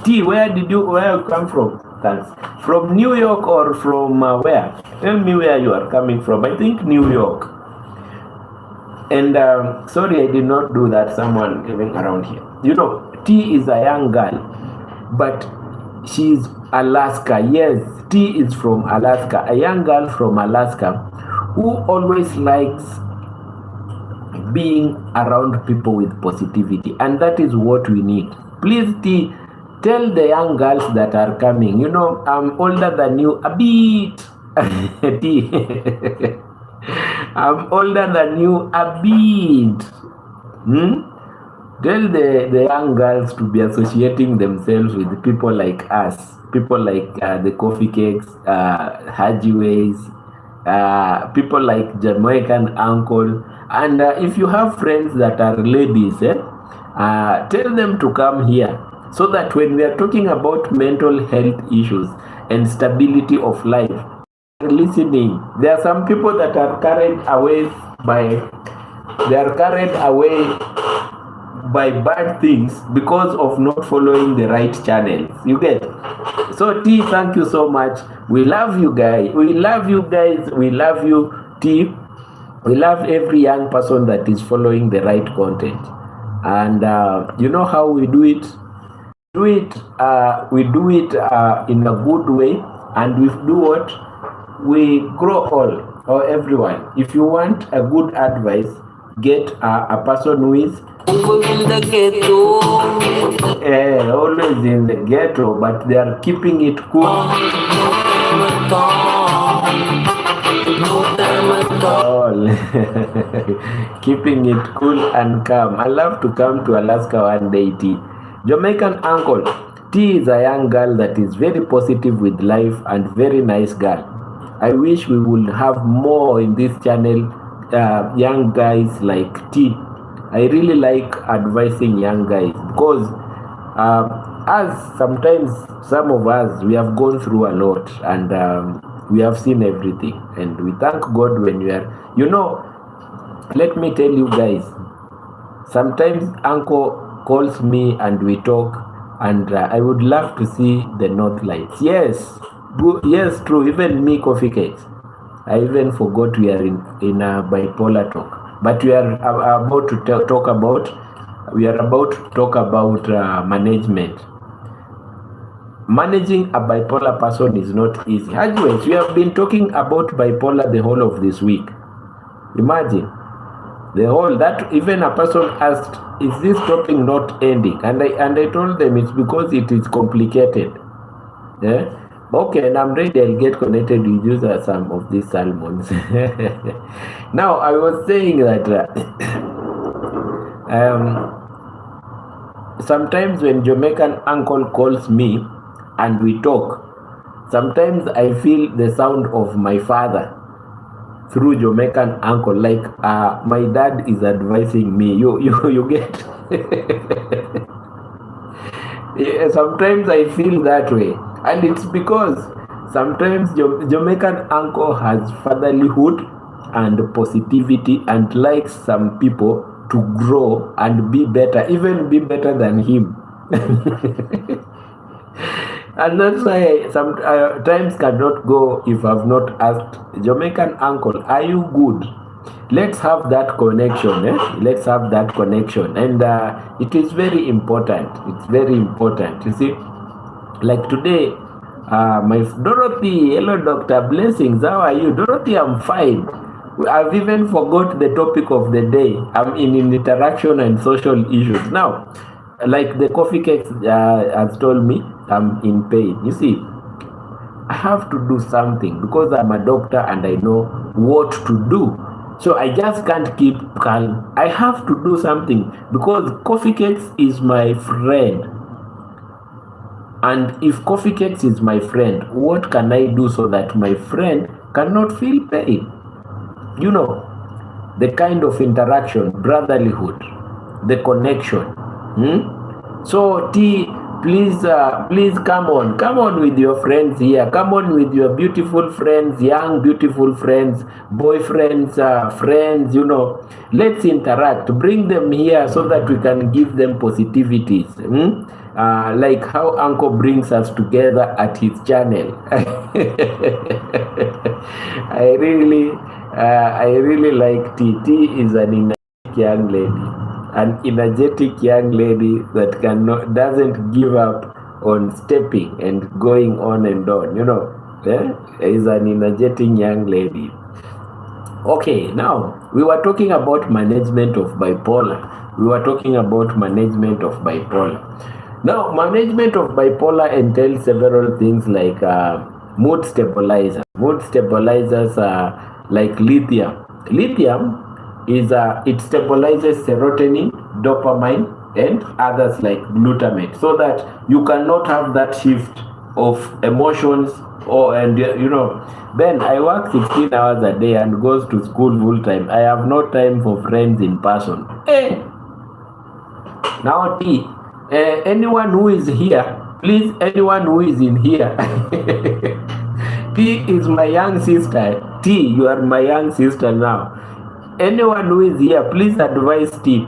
T. Where you come from? Thanks. From New York or from where? Tell me where you are coming from. I think New York. And sorry, I did not do that. Someone living around here. T is a young girl, but she's Alaska. Yes, T is from Alaska. A young girl from Alaska who always likes being around people with positivity, and that is what we need. Please, T, tell the young girls that are coming, I'm older than you a bit. T, I'm older than you a bit. Tell the young girls to be associating themselves with people like us, people like the Coffee Cakes, Hajiways, people like Jamaican Uncle. And if you have friends that are ladies, tell them to come here, so that when we are talking about mental health issues and stability of life, listening. There are some people that are carried away by they are carried away by bad things because of not following the right channels. You get? So T, thank you so much. We love you guys. We love you guys. We love you, T. We love every young person that is following the right content. And you know how we do it? We do it in a good way, and we do what? We grow all or everyone. If you want a good advice, get a person who is always in the ghetto. Always in the ghetto, but they are keeping it cool. No time at all. Keeping it cool and calm. I love to come to Alaska one day, T. Jamaican uncle. T is a young girl that is very positive with life and very nice girl. I wish we would have more in this channel, young guys like T. I really like advising young guys because as sometimes some of us, we have gone through a lot, and we have seen everything, and we thank God when we are, let me tell you guys, sometimes uncle calls me and we talk, and I would love to see the north lights. Yes, true. Even me, coffee cakes, I even forgot we are in a bipolar talk. But we are about to talk about management. Managing a bipolar person is not easy. Anyways, we have been talking about bipolar the whole of this week. Imagine the whole that even a person asked, "Is this topic not ending?" And I told them it's because it is complicated. Yeah. Okay, and I'm ready. I'll get connected with you some of these salmons. Now, I was saying that sometimes when Jamaican uncle calls me and we talk, sometimes I feel the sound of my father through Jamaican uncle, like my dad is advising me. You get? Sometimes I feel that way. And it's because sometimes Jamaican uncle has fatherlyhood and positivity and likes some people to grow and be better, even be better than him. And that's why I sometimes cannot go if I've not asked Jamaican uncle, are you good? Let's have that connection. Let's have that connection. And it is very important. It's very important. You see, like today, my Dorothy, hello Dr. Blessings, how are you? Dorothy, I'm fine. I've even forgot the topic of the day. I'm in interaction and social issues. Now, like the coffee cake has told me, I'm in pain. You see, I have to do something because I'm a doctor and I know what to do. So I just can't keep calm. I have to do something because coffee cakes is my friend. And if coffee cakes is my friend, what can I do so that my friend cannot feel pain? You know, the kind of interaction, brotherlyhood, the connection. So T, please come on with your friends here. Come on with your beautiful friends, young beautiful friends, boyfriends, friends. Let's interact. Bring them here so that we can give them positivities. Like how Uncle brings us together at his channel. I really like T. T is an energetic young lady, an energetic young lady that doesn't give up on stepping and going on and on. Is an energetic young lady. Okay, now we were talking about management of bipolar. Now, management of bipolar entails several things like mood stabilizers. Mood stabilizers are like lithium. Lithium is it stabilizes serotonin, dopamine, and others like glutamate, so that you cannot have that shift of emotions. Ben, I work 16 hours a day and goes to school full time. I have no time for friends in person. Now T, anyone who is here, please, anyone who is in here, T is my young sister. T, you are my young sister now. Anyone who is here, please advise T.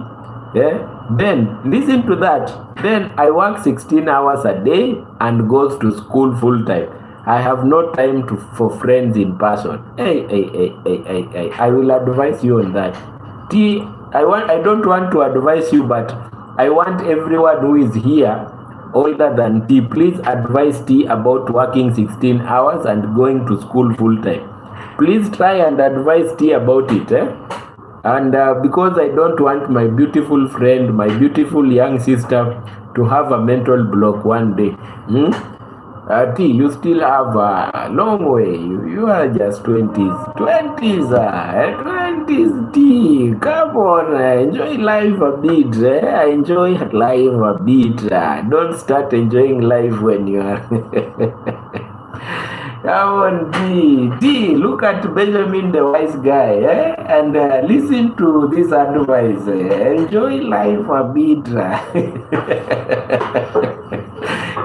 Then listen to that. Then I work 16 hours a day and goes to school full time. I have no time for friends in person. Hey. I will advise you on that. T, I don't want to advise you, but I want everyone who is here older than T, please advise T about working 16 hours and going to school full time. Please try and advise T about it. And because I don't want my beautiful friend, my beautiful young sister to have a mental block one day. T, you still have a long way. You are just 20s. 20s, T. Come on, enjoy life a bit. Enjoy life a bit. Don't start enjoying life when you are... Come on, T, look at Benjamin the wise guy, and listen to this advice. Enjoy life a bit.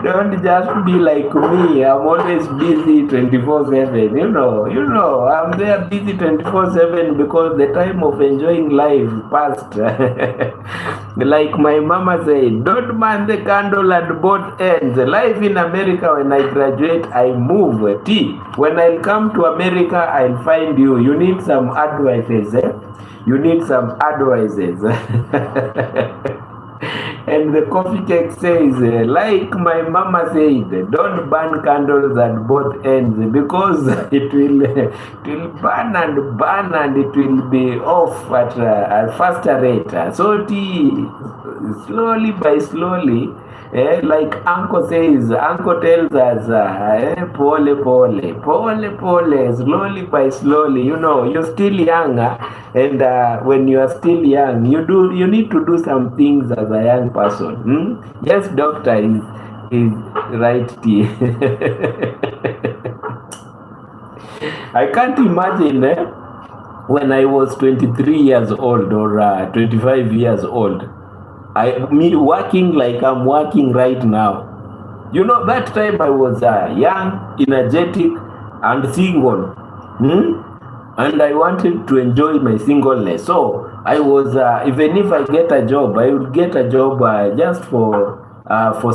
Don't just be like me. I'm always busy 24/7. You know, I'm there busy 24/7 because the time of enjoying life passed. Like my mama said, don't burn the candle at both ends. Life in America, when I graduate, I move. T, when I'll come to America, I'll find you. You need some advices. You need some advices. And the coffee cake says, like my mama said, don't burn candles at both ends because it will burn and it will be off at a faster rate. So slowly by slowly, like Uncle tells us, pole, slowly by slowly. You know, you're still young, and when you are still young, you need to do some things as a young person. Yes, doctor is right. I can't imagine when I was 23 years old or 25 years old. Me working like I'm working right now. You know, that time I was young, energetic, and single. And I wanted to enjoy my singleness. So I was, even if I get a job, I would get a job just for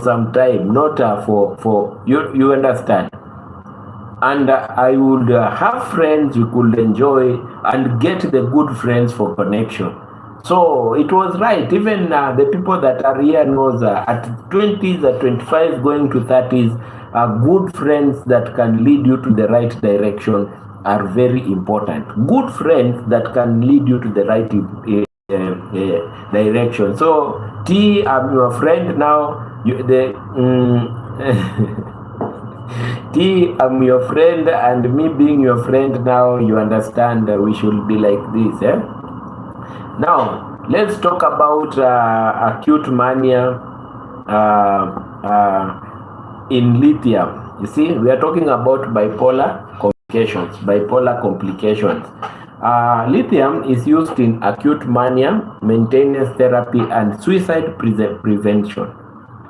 some time, not for you understand. And I would have friends you could enjoy and get the good friends for connection. So it was right. Even the people that are here knows at 20s, at 25, going to 30s, good friends that can lead you to the right direction are very important. Good friends that can lead you to the right direction. So T, I'm your friend now. T, I'm your friend, and me being your friend now, you understand we should be like this. Now, let's talk about acute mania in lithium. You see, we are talking about bipolar complications. Lithium is used in acute mania, maintenance therapy, and suicide prevention.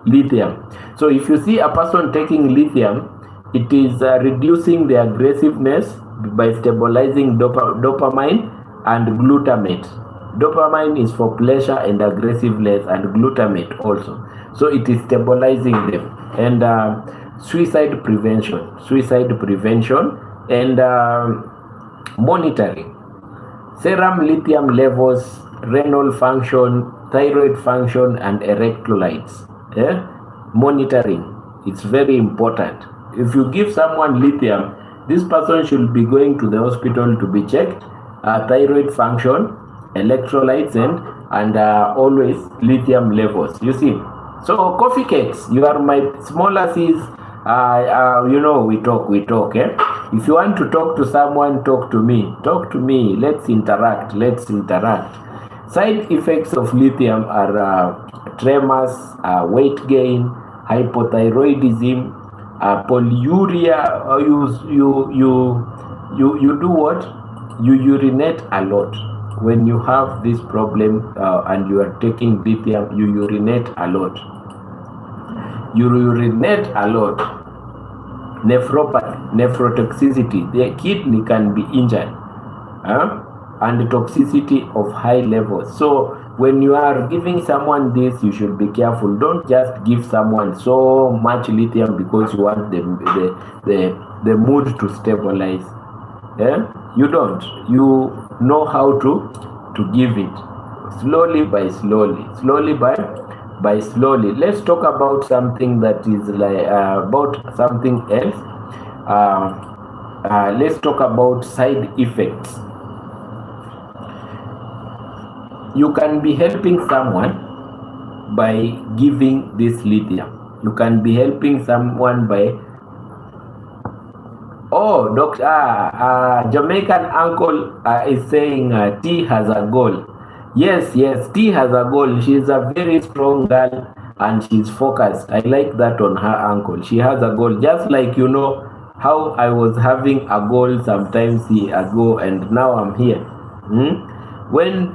Lithium. So if you see a person taking lithium, it is reducing the aggressiveness by stabilizing dopamine and glutamate. Dopamine is for pleasure and aggressiveness, and glutamate also. So it is stabilizing them. And suicide prevention, and monitoring. Serum lithium levels, renal function, thyroid function, and electrolytes. Monitoring, it's very important. If you give someone lithium, this person should be going to the hospital to be checked, thyroid function, electrolytes, and always lithium levels. You see, so coffee cakes, you are my smaller C's. You know, we talk. If you want to talk to someone, talk to me. Let's interact. Side effects of lithium are tremors, weight gain, hypothyroidism, polyuria. You do what? You urinate a lot. When you have this problem and you are taking lithium, you urinate a lot. Nephropathy, nephrotoxicity, the kidney can be injured. and toxicity of high levels. So when you are giving someone this, you should be careful. Don't just give someone so much lithium because you want the mood to stabilize. You don't. You know how to give it slowly by slowly. Let's talk about something that is like about something else. Let's talk about side effects. You can be helping someone by giving this lithium. You can be helping someone by, oh, doctor, Jamaican uncle is saying T has a goal. Yes, T has a goal. She's a very strong girl and she's focused. I like that on her uncle. She has a goal, just like how I was having a goal sometimes ago, and now I'm here. When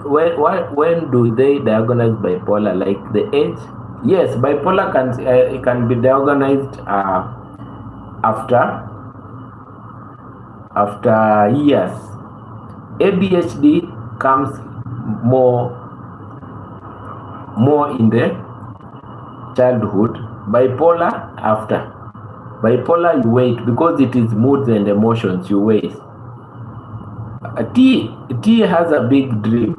do they diagnose bipolar? Like the age? Yes, bipolar can be diagnosed after years. ADHD comes more in the childhood. Bipolar after. Bipolar you wait because it is moods and emotions you wait. T has a big dream.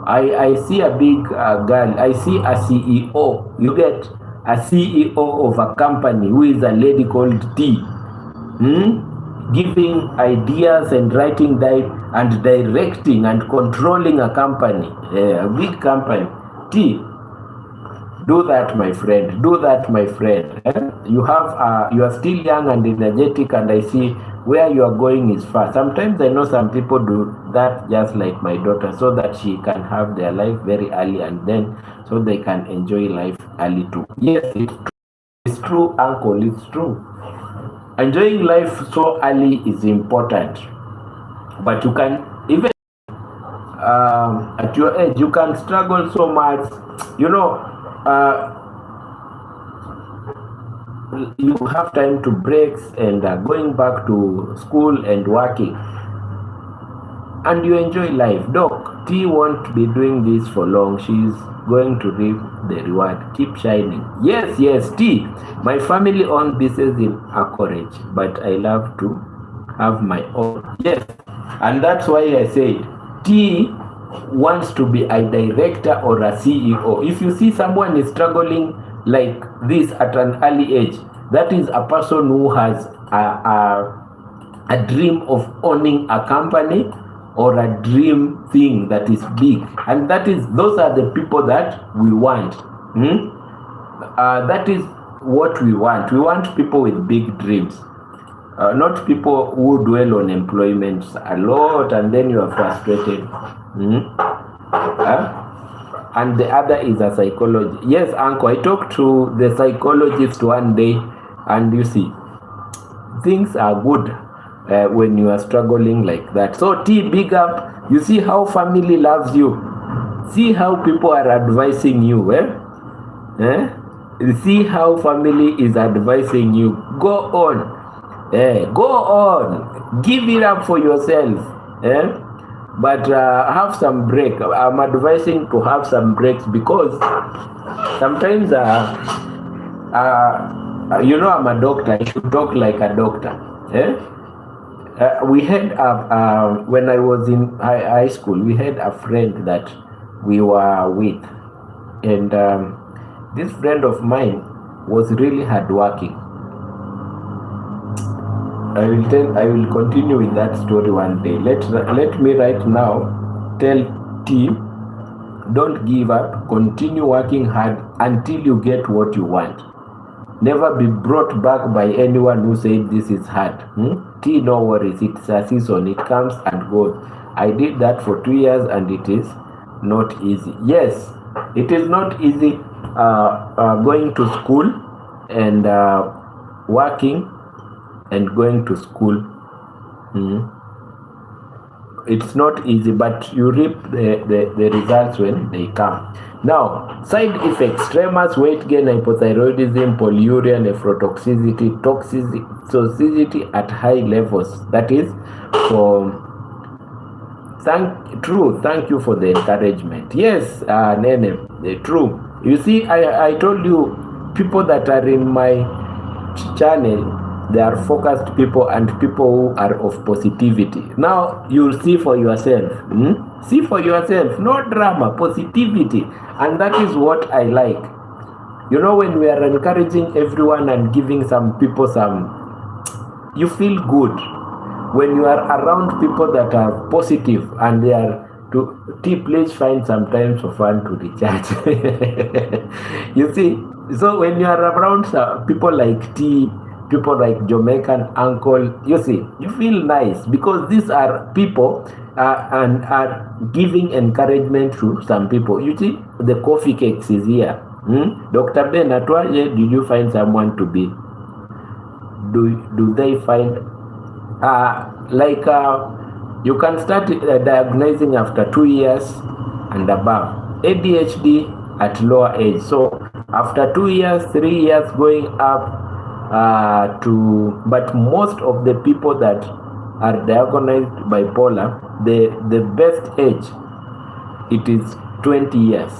I see a big girl. I see a CEO. You get a CEO of a company who is a lady called T. Giving ideas and writing and directing and controlling a company, a big company. T, do that, my friend. Do that, my friend. You are still young and energetic, and I see where you are going is far. Sometimes I know some people do that, just like my daughter, so that she can have their life very early, and then so they can enjoy life early too. Yes, it's true, uncle. It's true. Enjoying life so early is important, but you can even at your age you can struggle so much. You have time to breaks and going back to school and working, and you enjoy life. Doc, T won't be doing this for long. She's going to reap the reward. Keep shining. Yes, T. My family owned business in Anchorage, but I love to have my own. Yes, and that's why I said T wants to be a director or a CEO. If you see someone is struggling like this at an early age, that is a person who has a dream of owning a company or a dream thing that is big, and those are the people that we want. That is what we want. We want people with big dreams, not people who dwell on employment a lot and then you are frustrated. And the other is a psychologist. Yes, uncle, I talked to the psychologist one day, and you see, things are good when you are struggling like that. So T, big up. You see how family loves you. See how people are advising you. You see how family is advising you. Go on. Go on. Give it up for yourself. But have some break. I'm advising to have some breaks because sometimes I'm a doctor. I should talk like a doctor. We had when I was in high school, we had a friend that we were with, and this friend of mine was really hardworking. I will continue with that story one day. Let me right now tell T, don't give up. Continue working hard until you get what you want. Never be brought back by anyone who said this is hard. T, no worries. It's a season. It comes and goes. I did that for 2 years and it is not easy. Yes, it is not easy going to school and working and going to school. It's not easy, but you reap the results when they come. Now, side effects: tremors, weight gain, hypothyroidism, polyuria, nephrotoxicity, toxicity at high levels. That is for Thank you for the encouragement. Yes, Nene, true. You see, I told you, people that are in my channel, they are focused people and people who are of positivity. Now you'll see for yourself. See for yourself, no drama, positivity. And that is what I like. You know, when we are encouraging everyone and giving some people you feel good when you are around people that are positive and they are please find some time for fun to recharge. You see, so when you are around people like people like Jamaican uncle, you see, you feel nice because these are people and are giving encouragement to some people. You see, the coffee cakes is here. Dr. Ben, at what age did you find someone to be? Do they find you can start diagnosing after 2 years and above. ADHD at lower age. So after 2 years, 3 years going up but most of the people that are diagnosed bipolar, the best age, it is 20 years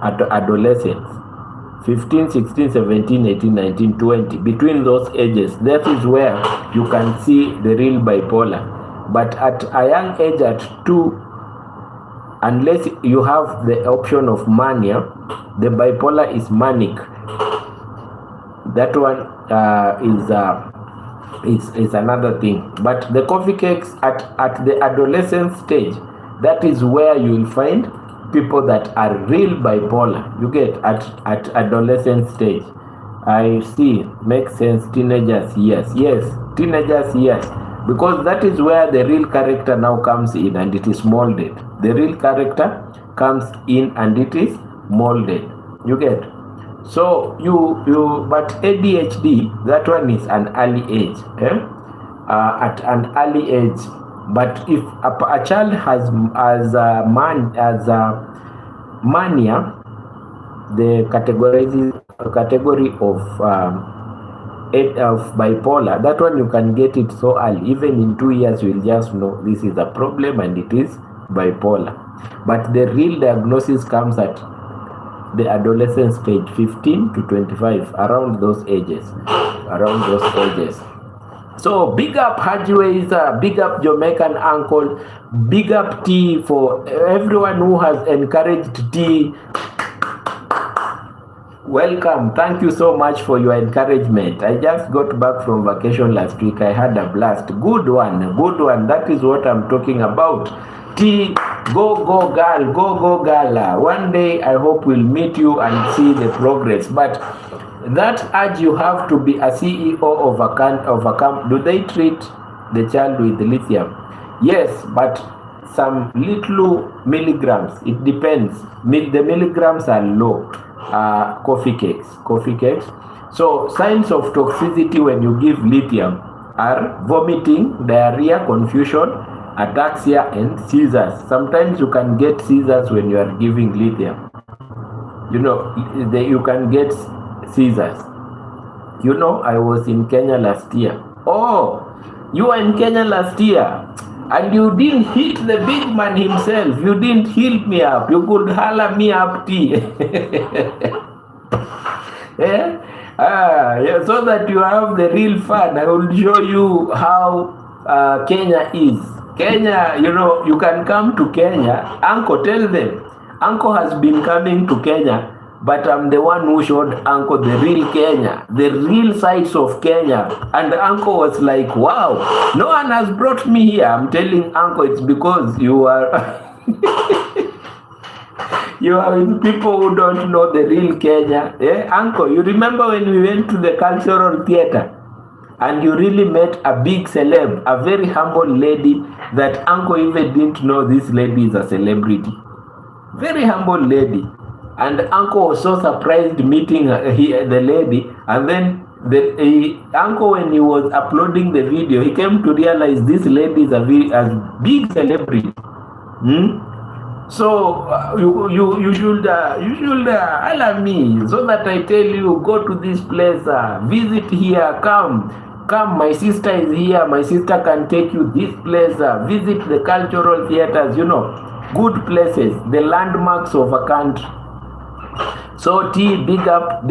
at adolescence. 15, 16, 17, 18, 19, 20. Between those ages, that is where you can see the real bipolar. But at a young age, at 2, unless you have the option of mania, the bipolar is manic. That one is another thing. But the coffee cakes at the adolescent stage, that is where you will find people that are real bipolar. You get at adolescent stage. I see, makes sense. Teenagers, yes, teenagers, yes, because that is where the real character now comes in and it is molded. The real character comes in and it is molded. You get. So but ADHD, that one is an early age, at an early age. But if a child has mania, the category of bipolar, that one you can get it so early. Even in 2 years, you will just know this is a problem and it is bipolar. But the real diagnosis comes at the adolescent stage, 15 to 25, around those ages. So big up Hajiways, big up Jamaican uncle, big up T for everyone who has encouraged T. Welcome. Thank you so much for your encouragement. I just got back from vacation last week. I had a blast. Good one. That is what I'm talking about. T, go girl, go girl. One day I hope we'll meet you and see the progress. But that urge you have to be a CEO of a camp. Do they treat the child with lithium? Yes, but some little milligrams. It depends. The milligrams are low. Coffee cakes. So signs of toxicity when you give lithium are vomiting, diarrhea, confusion, ataxia, and seizures. Sometimes you can get seizures when you are giving lithium. You know, you can get seizures. You know, I was in Kenya last year. Oh, you were in Kenya last year and you didn't hit the big man himself. You didn't heal me up. You could holler me up, T. Yeah, so that you have the real fun. I will show you how Kenya is. Kenya, you know, you can come to Kenya. Uncle, tell them. Uncle has been coming to Kenya, but I'm the one who showed Uncle the real Kenya, the real sights of Kenya. And Uncle was like, wow, no one has brought me here. I'm telling Uncle it's because you are you are with people who don't know the real Kenya. Uncle, you remember when we went to the cultural theater and you really met a big celeb, a very humble lady that Uncle even didn't know this lady is a celebrity. Very humble lady. And Uncle was so surprised meeting the lady. And then Uncle, when he was uploading the video, he came to realize this lady is a big celebrity. So you should allow me so that I tell you, go to this place, visit here, come. Come, my sister is here. My sister can take you this place. Visit the cultural theaters, good places, the landmarks of a country. So T, big up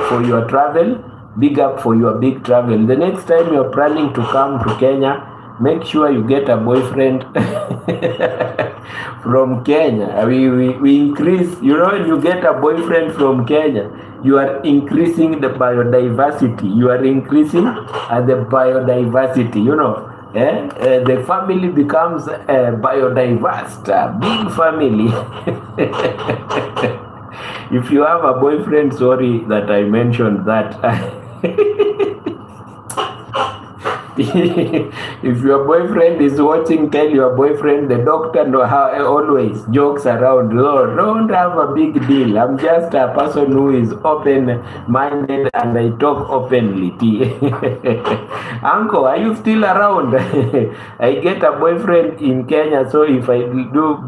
for your travel. Big up for your big travel. The next time you're planning to come to Kenya, make sure you get a boyfriend from Kenya. We increase, when you get a boyfriend from Kenya, you are increasing the biodiversity. You are increasing the biodiversity, the family becomes biodiverse, big family. If you have a boyfriend, sorry that I mentioned that. If your boyfriend is watching, tell your boyfriend the doctor always jokes around. Oh, don't have a big deal. I'm just a person who is open-minded and I talk openly. Uncle, are you still around? I get a boyfriend in Kenya, so if I do...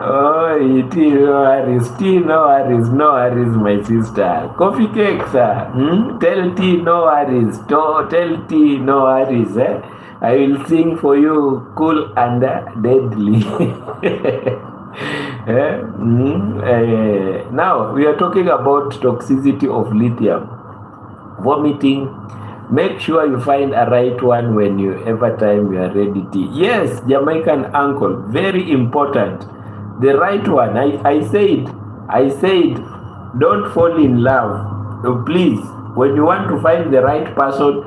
Oh, no worries, my sister. Coffee cakes, Tell T no worries. Tell T no worries. I will sing for you, cool and deadly. Now, we are talking about toxicity of lithium. Vomiting. Make sure you find a right one when you are ready. T. Yes, Jamaican uncle, very important. The right one. I said, don't fall in love. So please, when you want to find the right person,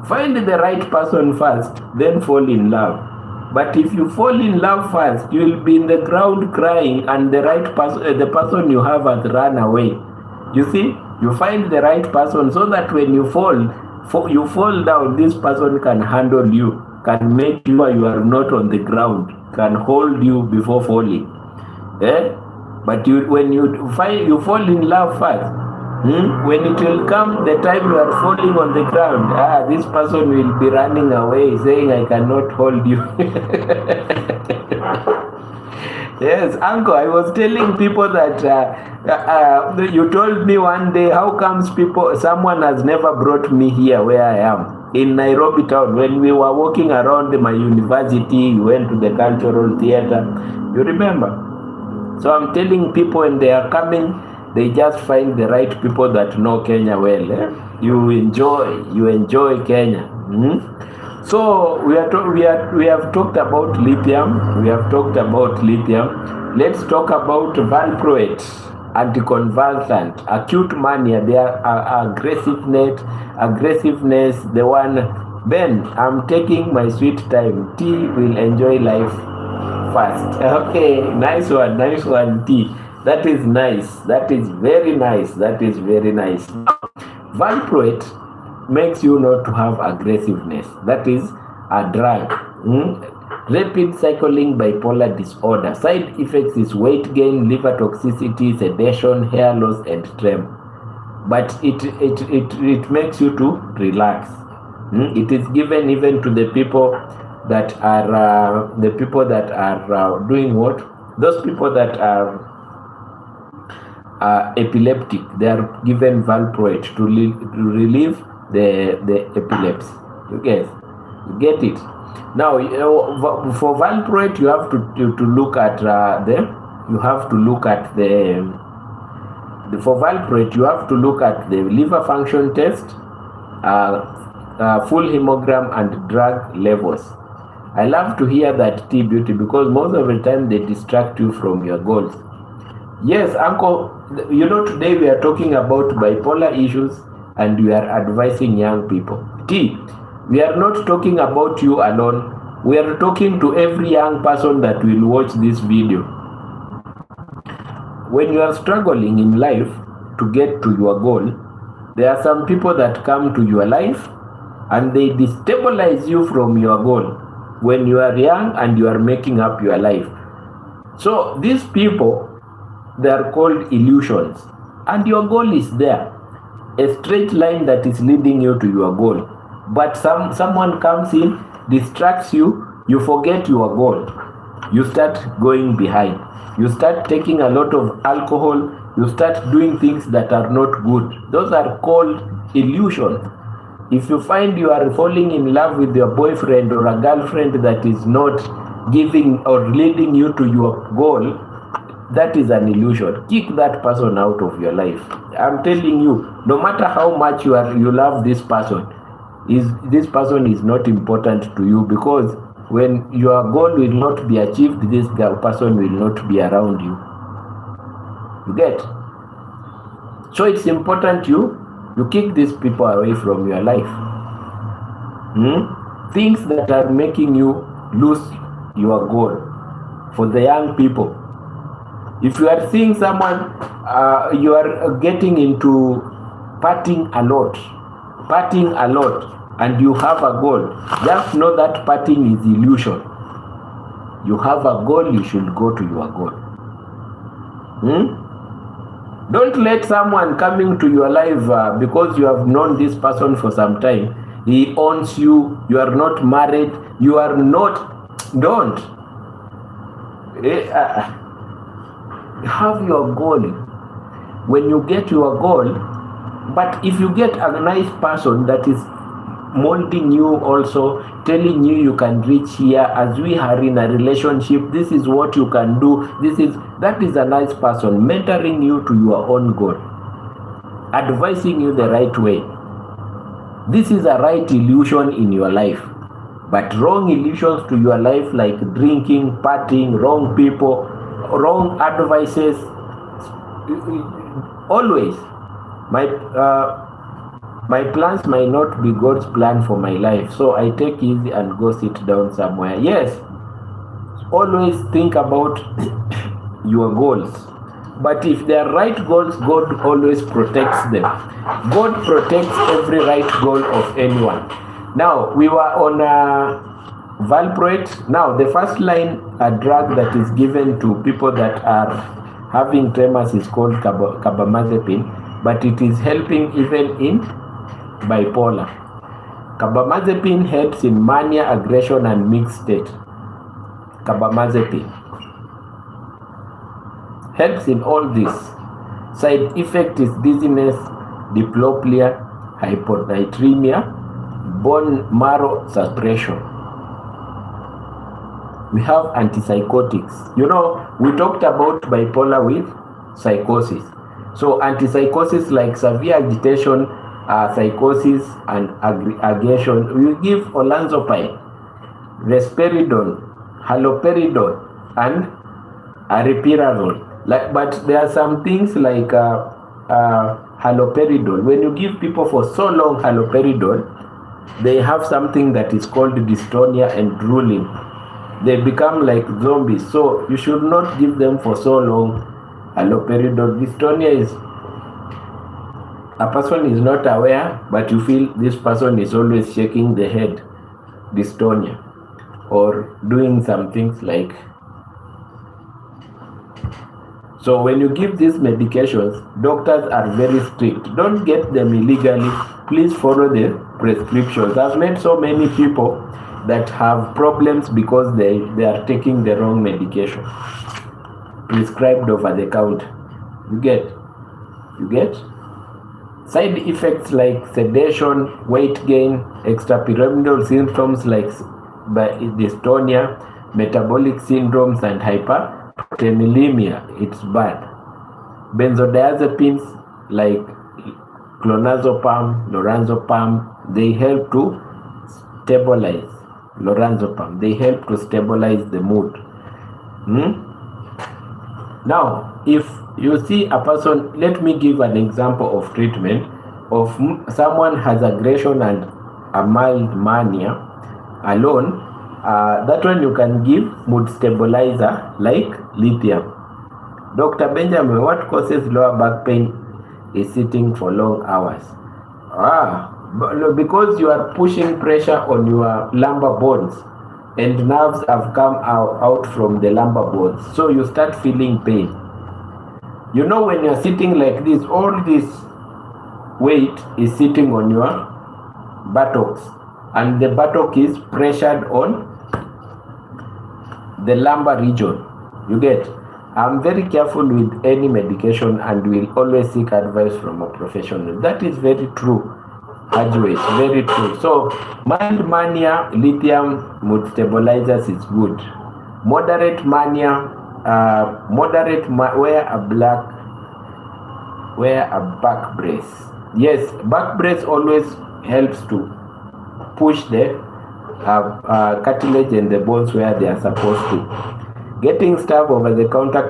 find the right person first, then fall in love. But if you fall in love first, you will be in the ground crying, and the right person, the person you have has run away. You see, you find the right person so that when you fall down, this person can handle you, can make sure you are not on the ground, can hold you before falling. But when you fall in love first, when it will come the time you are falling on the ground, this person will be running away saying, I cannot hold you. Yes, uncle, I was telling people that you told me one day, how comes someone has never brought me here where I am in Nairobi town. When we were walking around my university, we went to the cultural theater, you remember? So I'm telling people when they are coming, they just find the right people that know Kenya well. You enjoy Kenya. So we have talked about lithium. Let's talk about valproate, anticonvulsant, acute mania, their aggressiveness, the one. Ben, I'm taking my sweet time. T will enjoy life fast. Okay, nice one, T. That is nice. That is very nice. Valproate makes you not to have aggressiveness. That is a drug. Rapid cycling bipolar disorder. Side effects is weight gain, liver toxicity, sedation, hair loss, and tremor. But it makes you to relax. It is given even to the people that are doing what? Those people that are epileptic. They are given valproate to relieve the epilepsy. You get it? Now, for valproate, you have to look at for valproate, you have to look at the liver function test, full hemogram, and drug levels. I love to hear that, T Beauty, because most of the time they distract you from your goals. Yes, uncle, today we are talking about bipolar issues and we are advising young people. T, we are not talking about you alone. We are talking to every young person that will watch this video. When you are struggling in life to get to your goal, there are some people that come to your life and they destabilize you from your goal when you are young and you are making up your life. So these people, they are called illusions, and your goal is there, a straight line that is leading you to your goal. But someone comes in, distracts you, you forget your goal. You start going behind. You start taking a lot of alcohol, You start doing things that are not good. Those are called illusions. If you find you are falling in love with your boyfriend or a girlfriend that is not giving or leading you to your goal, that is an illusion. Kick that person out of your life. I'm telling you, no matter how much you love this person, this person is not important to you, because when your goal will not be achieved, this person will not be around you. You get? So it's important you kick these people away from your life. Things that are making you lose your goal. For the young people, if you are seeing someone, you are getting into partying a lot, and you have a goal, just know that partying is illusion. You have a goal, you should go to your goal. Don't let someone coming to your life because you have known this person for some time, he owns you, you are not married, you are not, don't. Have your goal. When you get your goal, but if you get a nice person that is molding you, also telling you can reach here, as we are in a relationship, this is what you can do, that is a nice person mentoring you to your own goal, advising you the right way. This is a right illusion in your life. But wrong illusions to your life, like drinking, partying, wrong people, wrong advices, always. My plans might not be God's plan for my life, so I take easy and go sit down somewhere. Yes, always think about your goals. But if they are right goals, God always protects them. God protects every right goal of anyone. Now, we were on valproate. Now, the first line, a drug that is given to people that are having tremors, is called carbamazepine, but it is helping even in bipolar. Carbamazepine helps in mania, aggression, and mixed state. Carbamazepine helps in all this. Side effect is dizziness, diplopia, hyponatremia, bone marrow suppression. We have antipsychotics. You know, we talked about bipolar with psychosis. So antipsychosis, like severe agitation, psychosis, and aggression, we give olanzapine, risperidone, haloperidol, and aripiprazole. But there are some things like haloperidol. When you give people for so long haloperidol, they have something that is called dystonia and drooling. They become like zombies. So you should not give them for so long haloperidol. Dystonia is a person is not aware, but you feel this person is always shaking the head. Dystonia. Or doing some things like. So when you give these medications, doctors are very strict. Don't get them illegally. Please follow the prescriptions. I've met so many people that have problems because they are taking the wrong medication prescribed over the counter. You get? Side effects like sedation, weight gain, extrapyramidal symptoms like dystonia, metabolic syndromes, and hyperproteinemia. It's bad. Benzodiazepines like clonazepam, lorazepam, they help to stabilize. Lorazepam, they help to stabilize the mood. Now, if you see a person, let me give an example of treatment of someone has aggression and a mild mania alone. That one you can give mood stabilizer like lithium. Dr. Benjamin, what causes lower back pain is sitting for long hours? Because you are pushing pressure on your lumbar bones, and nerves have come out from the lumbar bones, so you start feeling pain. You know, when you're sitting like this, all this weight is sitting on your buttocks, and the buttock is pressured on the lumbar region. You get? I'm very careful with any medication and will always seek advice from a professional. That is very true. Always, very true. So, mild mania, lithium mood stabilizers is good. Moderate mania, wear a back brace. Yes, back brace always helps to push the cartilage and the bones where they are supposed to. Getting stuff over the counter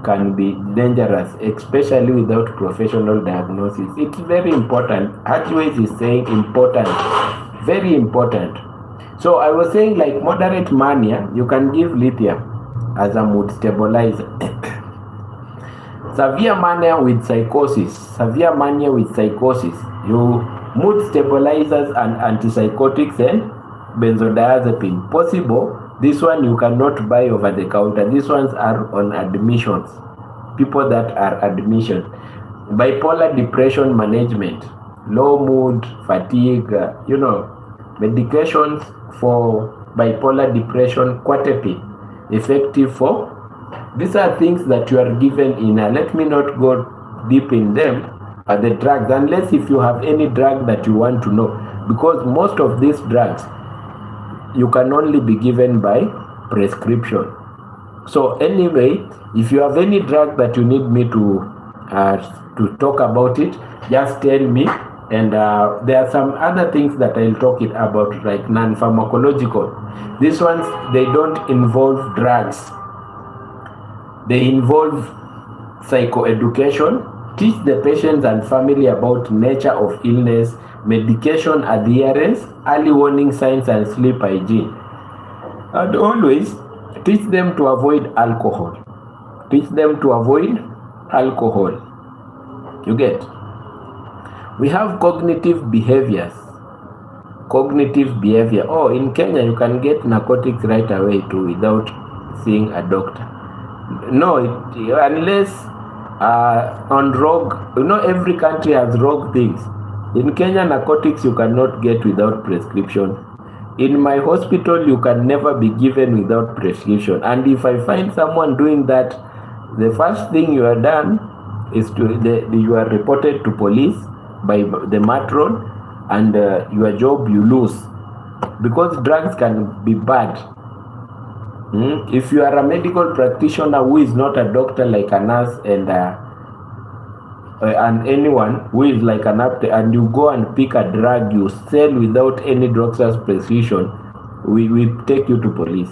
can be dangerous, especially without professional diagnosis. It's very important. Hatchways is saying important, very important. So I was saying, like moderate mania, you can give lithium as a mood stabilizer. Severe mania with psychosis, you mood stabilizers and antipsychotics and benzodiazepine. Possible. This one you cannot buy over the counter. These ones are on admissions. People that are admission. Bipolar depression management, low mood, fatigue, medications for bipolar depression, quetiapine, effective for. These are things that you are given in. Let me not go deep in them. The drugs, unless if you have any drug that you want to know, because most of these drugs you can only be given by prescription. So anyway, if you have any drug that you need me to talk about it, just tell me. And there are some other things that I'll talk it about, like non-pharmacological. These ones, they don't involve drugs. They involve psychoeducation, teach the patients and family about nature of illness, medication adherence, early warning signs, and sleep hygiene. And always teach them to avoid alcohol. You get? We have cognitive behavior. Oh, in Kenya you can get narcotics right away too without seeing a doctor. No, unless on rogue, every country has rogue things. In Kenya, narcotics you cannot get without prescription. In my hospital, you can never be given without prescription. And if I find someone doing that, the first thing you are done is you are reported to police by the matron, and your job you lose, because drugs can be bad. If you are a medical practitioner who is not a doctor, like a nurse and anyone who is like an apte, and you go and pick a drug you sell without any doctor's prescription, we take you to police.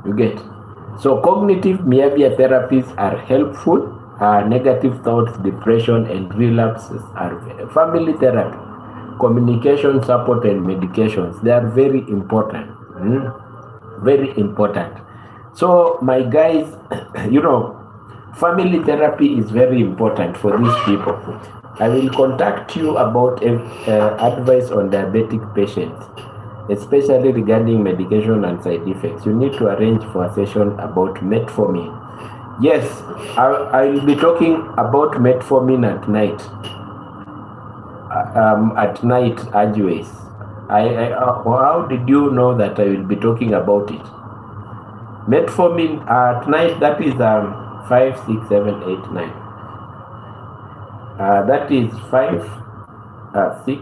You get? So cognitive behavior therapies are helpful. Negative thoughts, depression, and relapses are family therapy, communication support, and medications. They are very important. Very important. So my guys, family therapy is very important for these people. I will contact you about advice on diabetic patients, especially regarding medication and side effects. You need to arrange for a session about metformin. Yes, I will be talking about metformin at night. Always. How did you know that I will be talking about it? Metformin at night, that is 5, 6, 7, 8, 9. That is 5, 6,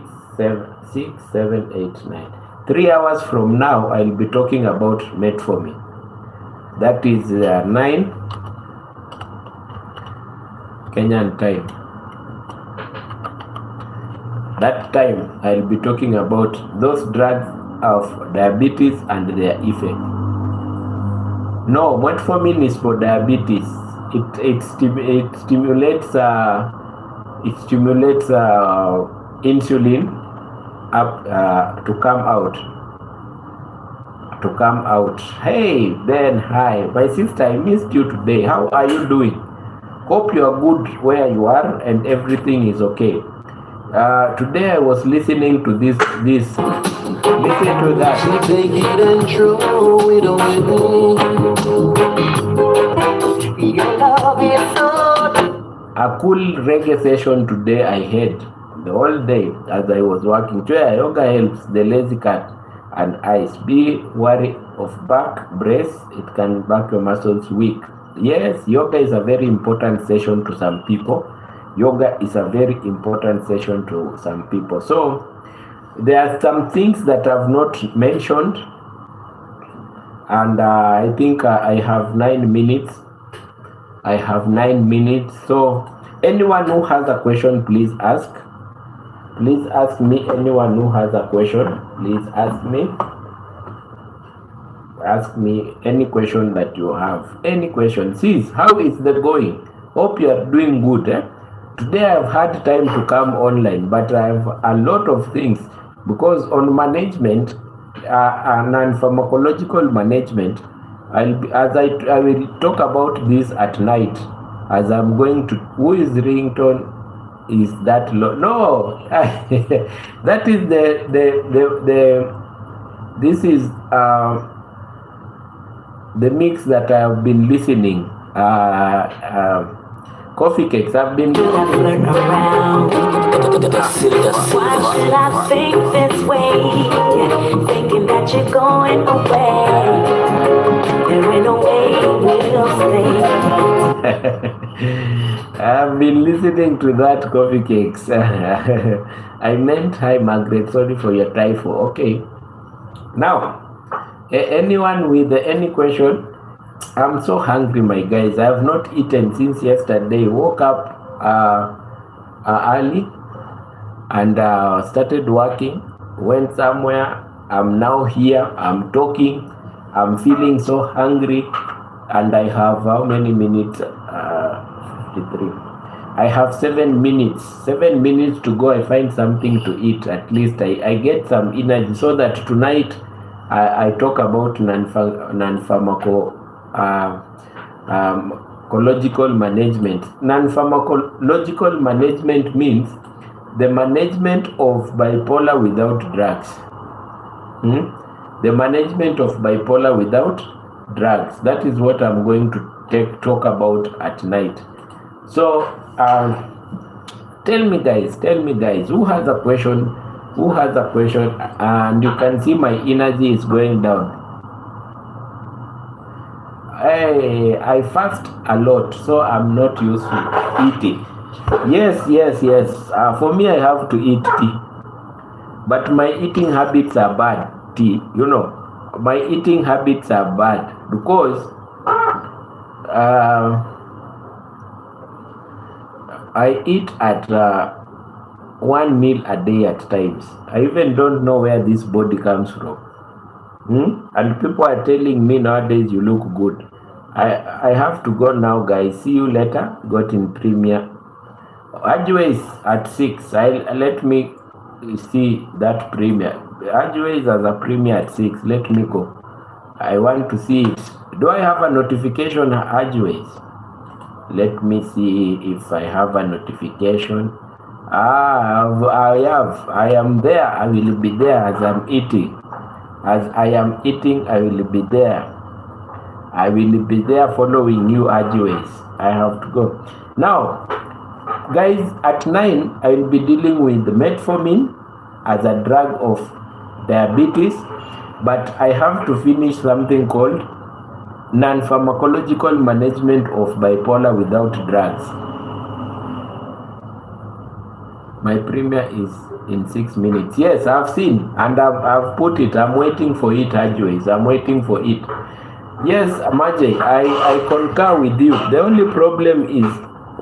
7, 8, 9. 3 hours from now, I'll be talking about metformin. That is 9 Kenyan time. That time, I'll be talking about those drugs of diabetes and their effect. No, metformin is for diabetes. It stimulates insulin up to come out. Hey Ben, hi my sister, I missed you today. How are you doing? Hope you are good where you are and everything is okay. Today I was listening to this. Listen to that. We take it and throw it away. Your love is so. A cool reggae session today I had the whole day as I was working. Yoga helps the lazy cat and eyes. Be wary of back brace. It can back your muscles weak. Yes, yoga is a very important session to some people. Yoga is a very important session to some people. So there are some things that I've not mentioned, and I think I have 9 minutes. I have 9 minutes. So anyone who has a question, please ask. Please ask me. Anyone who has a question, please ask me. Ask me any question that you have. Any question. Sis, how is that going? Hope you are doing good. Today I've had time to come online, but I have a lot of things because on management, non-pharmacological management, I will talk about this at night as I'm going to. Who is ringtone? Is that no? That is the this is the mix that I have been listening. Coffee cakes. I've been flirting around. Why should I think this way? Thinking that you're going away. There ain't no way we'll stay. I've been listening to that coffee cakes. I meant hi Margaret, sorry for your typo. Okay. Now, anyone with any question? I'm so hungry, my guys. I have not eaten since yesterday. Woke up early and started working. Went somewhere. I'm now here. I'm talking. I'm feeling so hungry. And I have how many minutes? 53. I have 7 minutes. 7 minutes to go. I find something to eat. At least I get some energy so that tonight I talk about non-pharmacological management. Non-pharmacological management means the management of bipolar without drugs. The management of bipolar without drugs. That is what I'm going to talk about at night. So tell me guys, who has a question? Who has a question? And you can see my energy is going down. I fast a lot, so I'm not used to eating. Yes. For me, I have to eat tea. But my eating habits are bad. Tea, my eating habits are bad because I eat at 1 meal a day at times. I even don't know where this body comes from. And people are telling me nowadays you look good. I have to go now, guys. See you later. Got in premiere. Anyways, at 6. Let me see that premiere. Anyways, as a premiere at 6. Let me go. I want to see it. Do I have a notification? Anyways, let me see if I have a notification. I have. I am there. I will be there as I'm eating. As I am eating, I will be there. I will be there following you, anyways. I have to go. Now, guys, at 9, I will be dealing with metformin as a drug of diabetes. But I have to finish something called non-pharmacological management of bipolar without drugs. My premiere is in 6 minutes. Yes, I've seen and I've put it. I'm waiting for it, anyways. I'm waiting for it. Yes, Amajay, I concur with you. The only problem is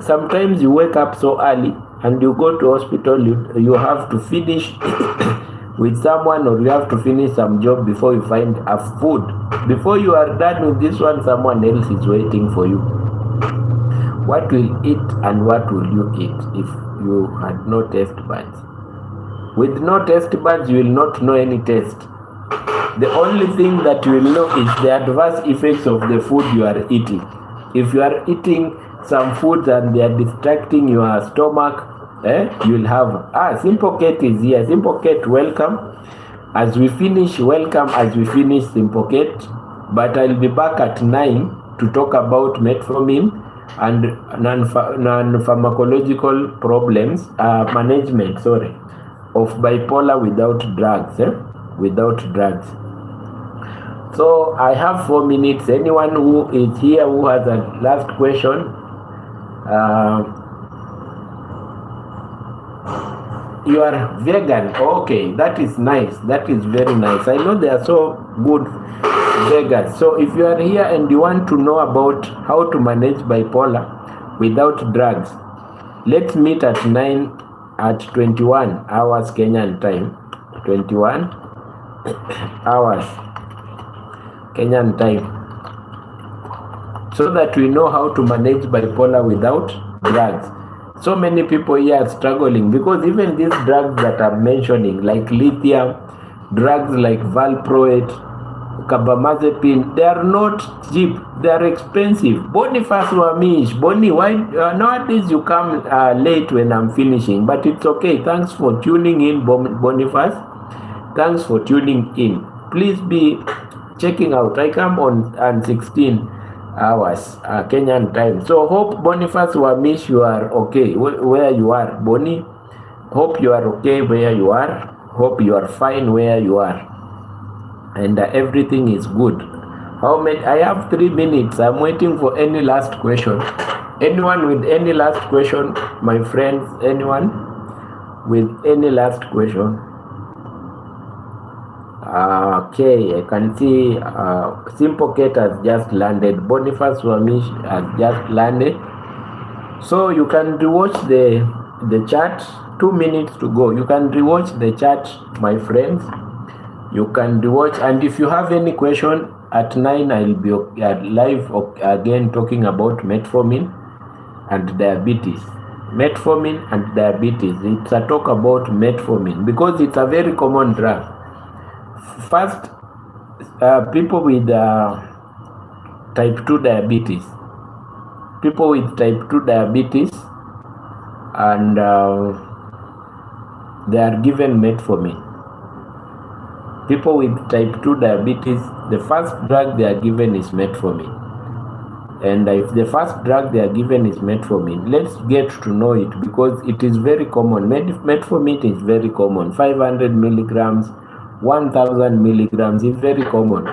sometimes you wake up so early and you go to hospital. You have to finish with someone, or you have to finish some job before you find a food. Before you are done with this one, someone else is waiting for you. What will eat and what will you eat if you had no taste buds? With no taste buds, you will not know any taste. The only thing that you will know is the adverse effects of the food you are eating. If you are eating some foods and they are distracting your stomach, you will have Simple Kate is here. Simple Kate, welcome. As we finish, welcome as we finish Simple Kate. But I'll be back at 9 to talk about metformin and non-pharmacological problems, management, of bipolar without drugs. Without drugs. So I have 4 minutes. Anyone who is here who has a last question, you are vegan. Okay, that is nice. That is very nice. I know they are so good vegans. So if you are here and you want to know about how to manage bipolar without drugs, let's meet at 9 at 21 hours Kenyan time. 21 hours Kenyan time, so that we know how to manage bipolar without drugs. So many people here are struggling because even these drugs that I'm mentioning, like lithium, drugs like valproate, carbamazepine, they are not cheap, they are expensive. Boniface Wamish, Boni, why nowadays you come late when I'm finishing, but it's okay. Thanks for tuning in, Boniface. Thanks for tuning in. Please be checking out. I come on 16 hours Kenyan time. So hope Boniface Wamish, you are okay where you are. Boni, hope you are okay where you are. Hope you are fine where you are, and everything is good. How many? I have 3 minutes. I'm waiting for any last question. Anyone with any last question, my friends? Anyone with any last question? Okay, I can see Simple Kate has just landed. Boniface Wamish has just landed. So you can rewatch the chat. 2 minutes to go. You can rewatch the chat, my friends. You can rewatch, and if you have any question at 9, I'll be live again talking about metformin and diabetes. Metformin and diabetes. It's a talk about metformin because it's a very common drug. First, people with type 2 diabetes. People with type 2 diabetes, and they are given metformin. People with type 2 diabetes, the first drug they are given is metformin. And if the first drug they are given is metformin, let's get to know it because it is very common. Metformin is very common. 500 milligrams, 1000 milligrams is very common.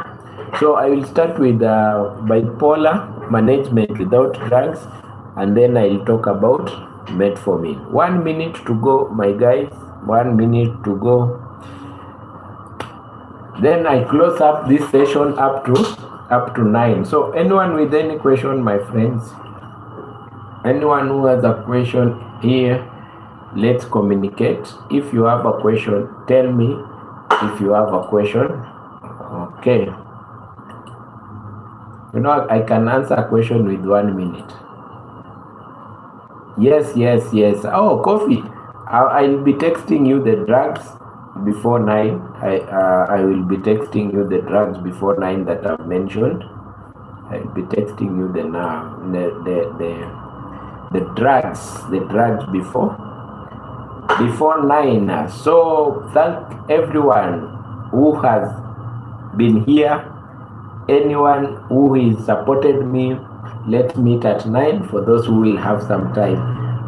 So I will start with bipolar management without drugs, and then I'll talk about metformin. 1 minute to go, my guys. 1 minute to go. Then I close up this session up to 9. So anyone with any question, my friends? Anyone who has a question here, let's communicate. If you have a question, tell me if you have a question. Okay. You know, I can answer a question with 1 minute. Yes. Oh, coffee. I'll be texting you the drugs before 9. I will be texting you the drugs before 9 that I've mentioned. I'll be texting you the drugs before 9. So thank everyone who has been here. Anyone who has supported me, let's meet at 9 for those who will have some time.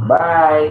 Bye.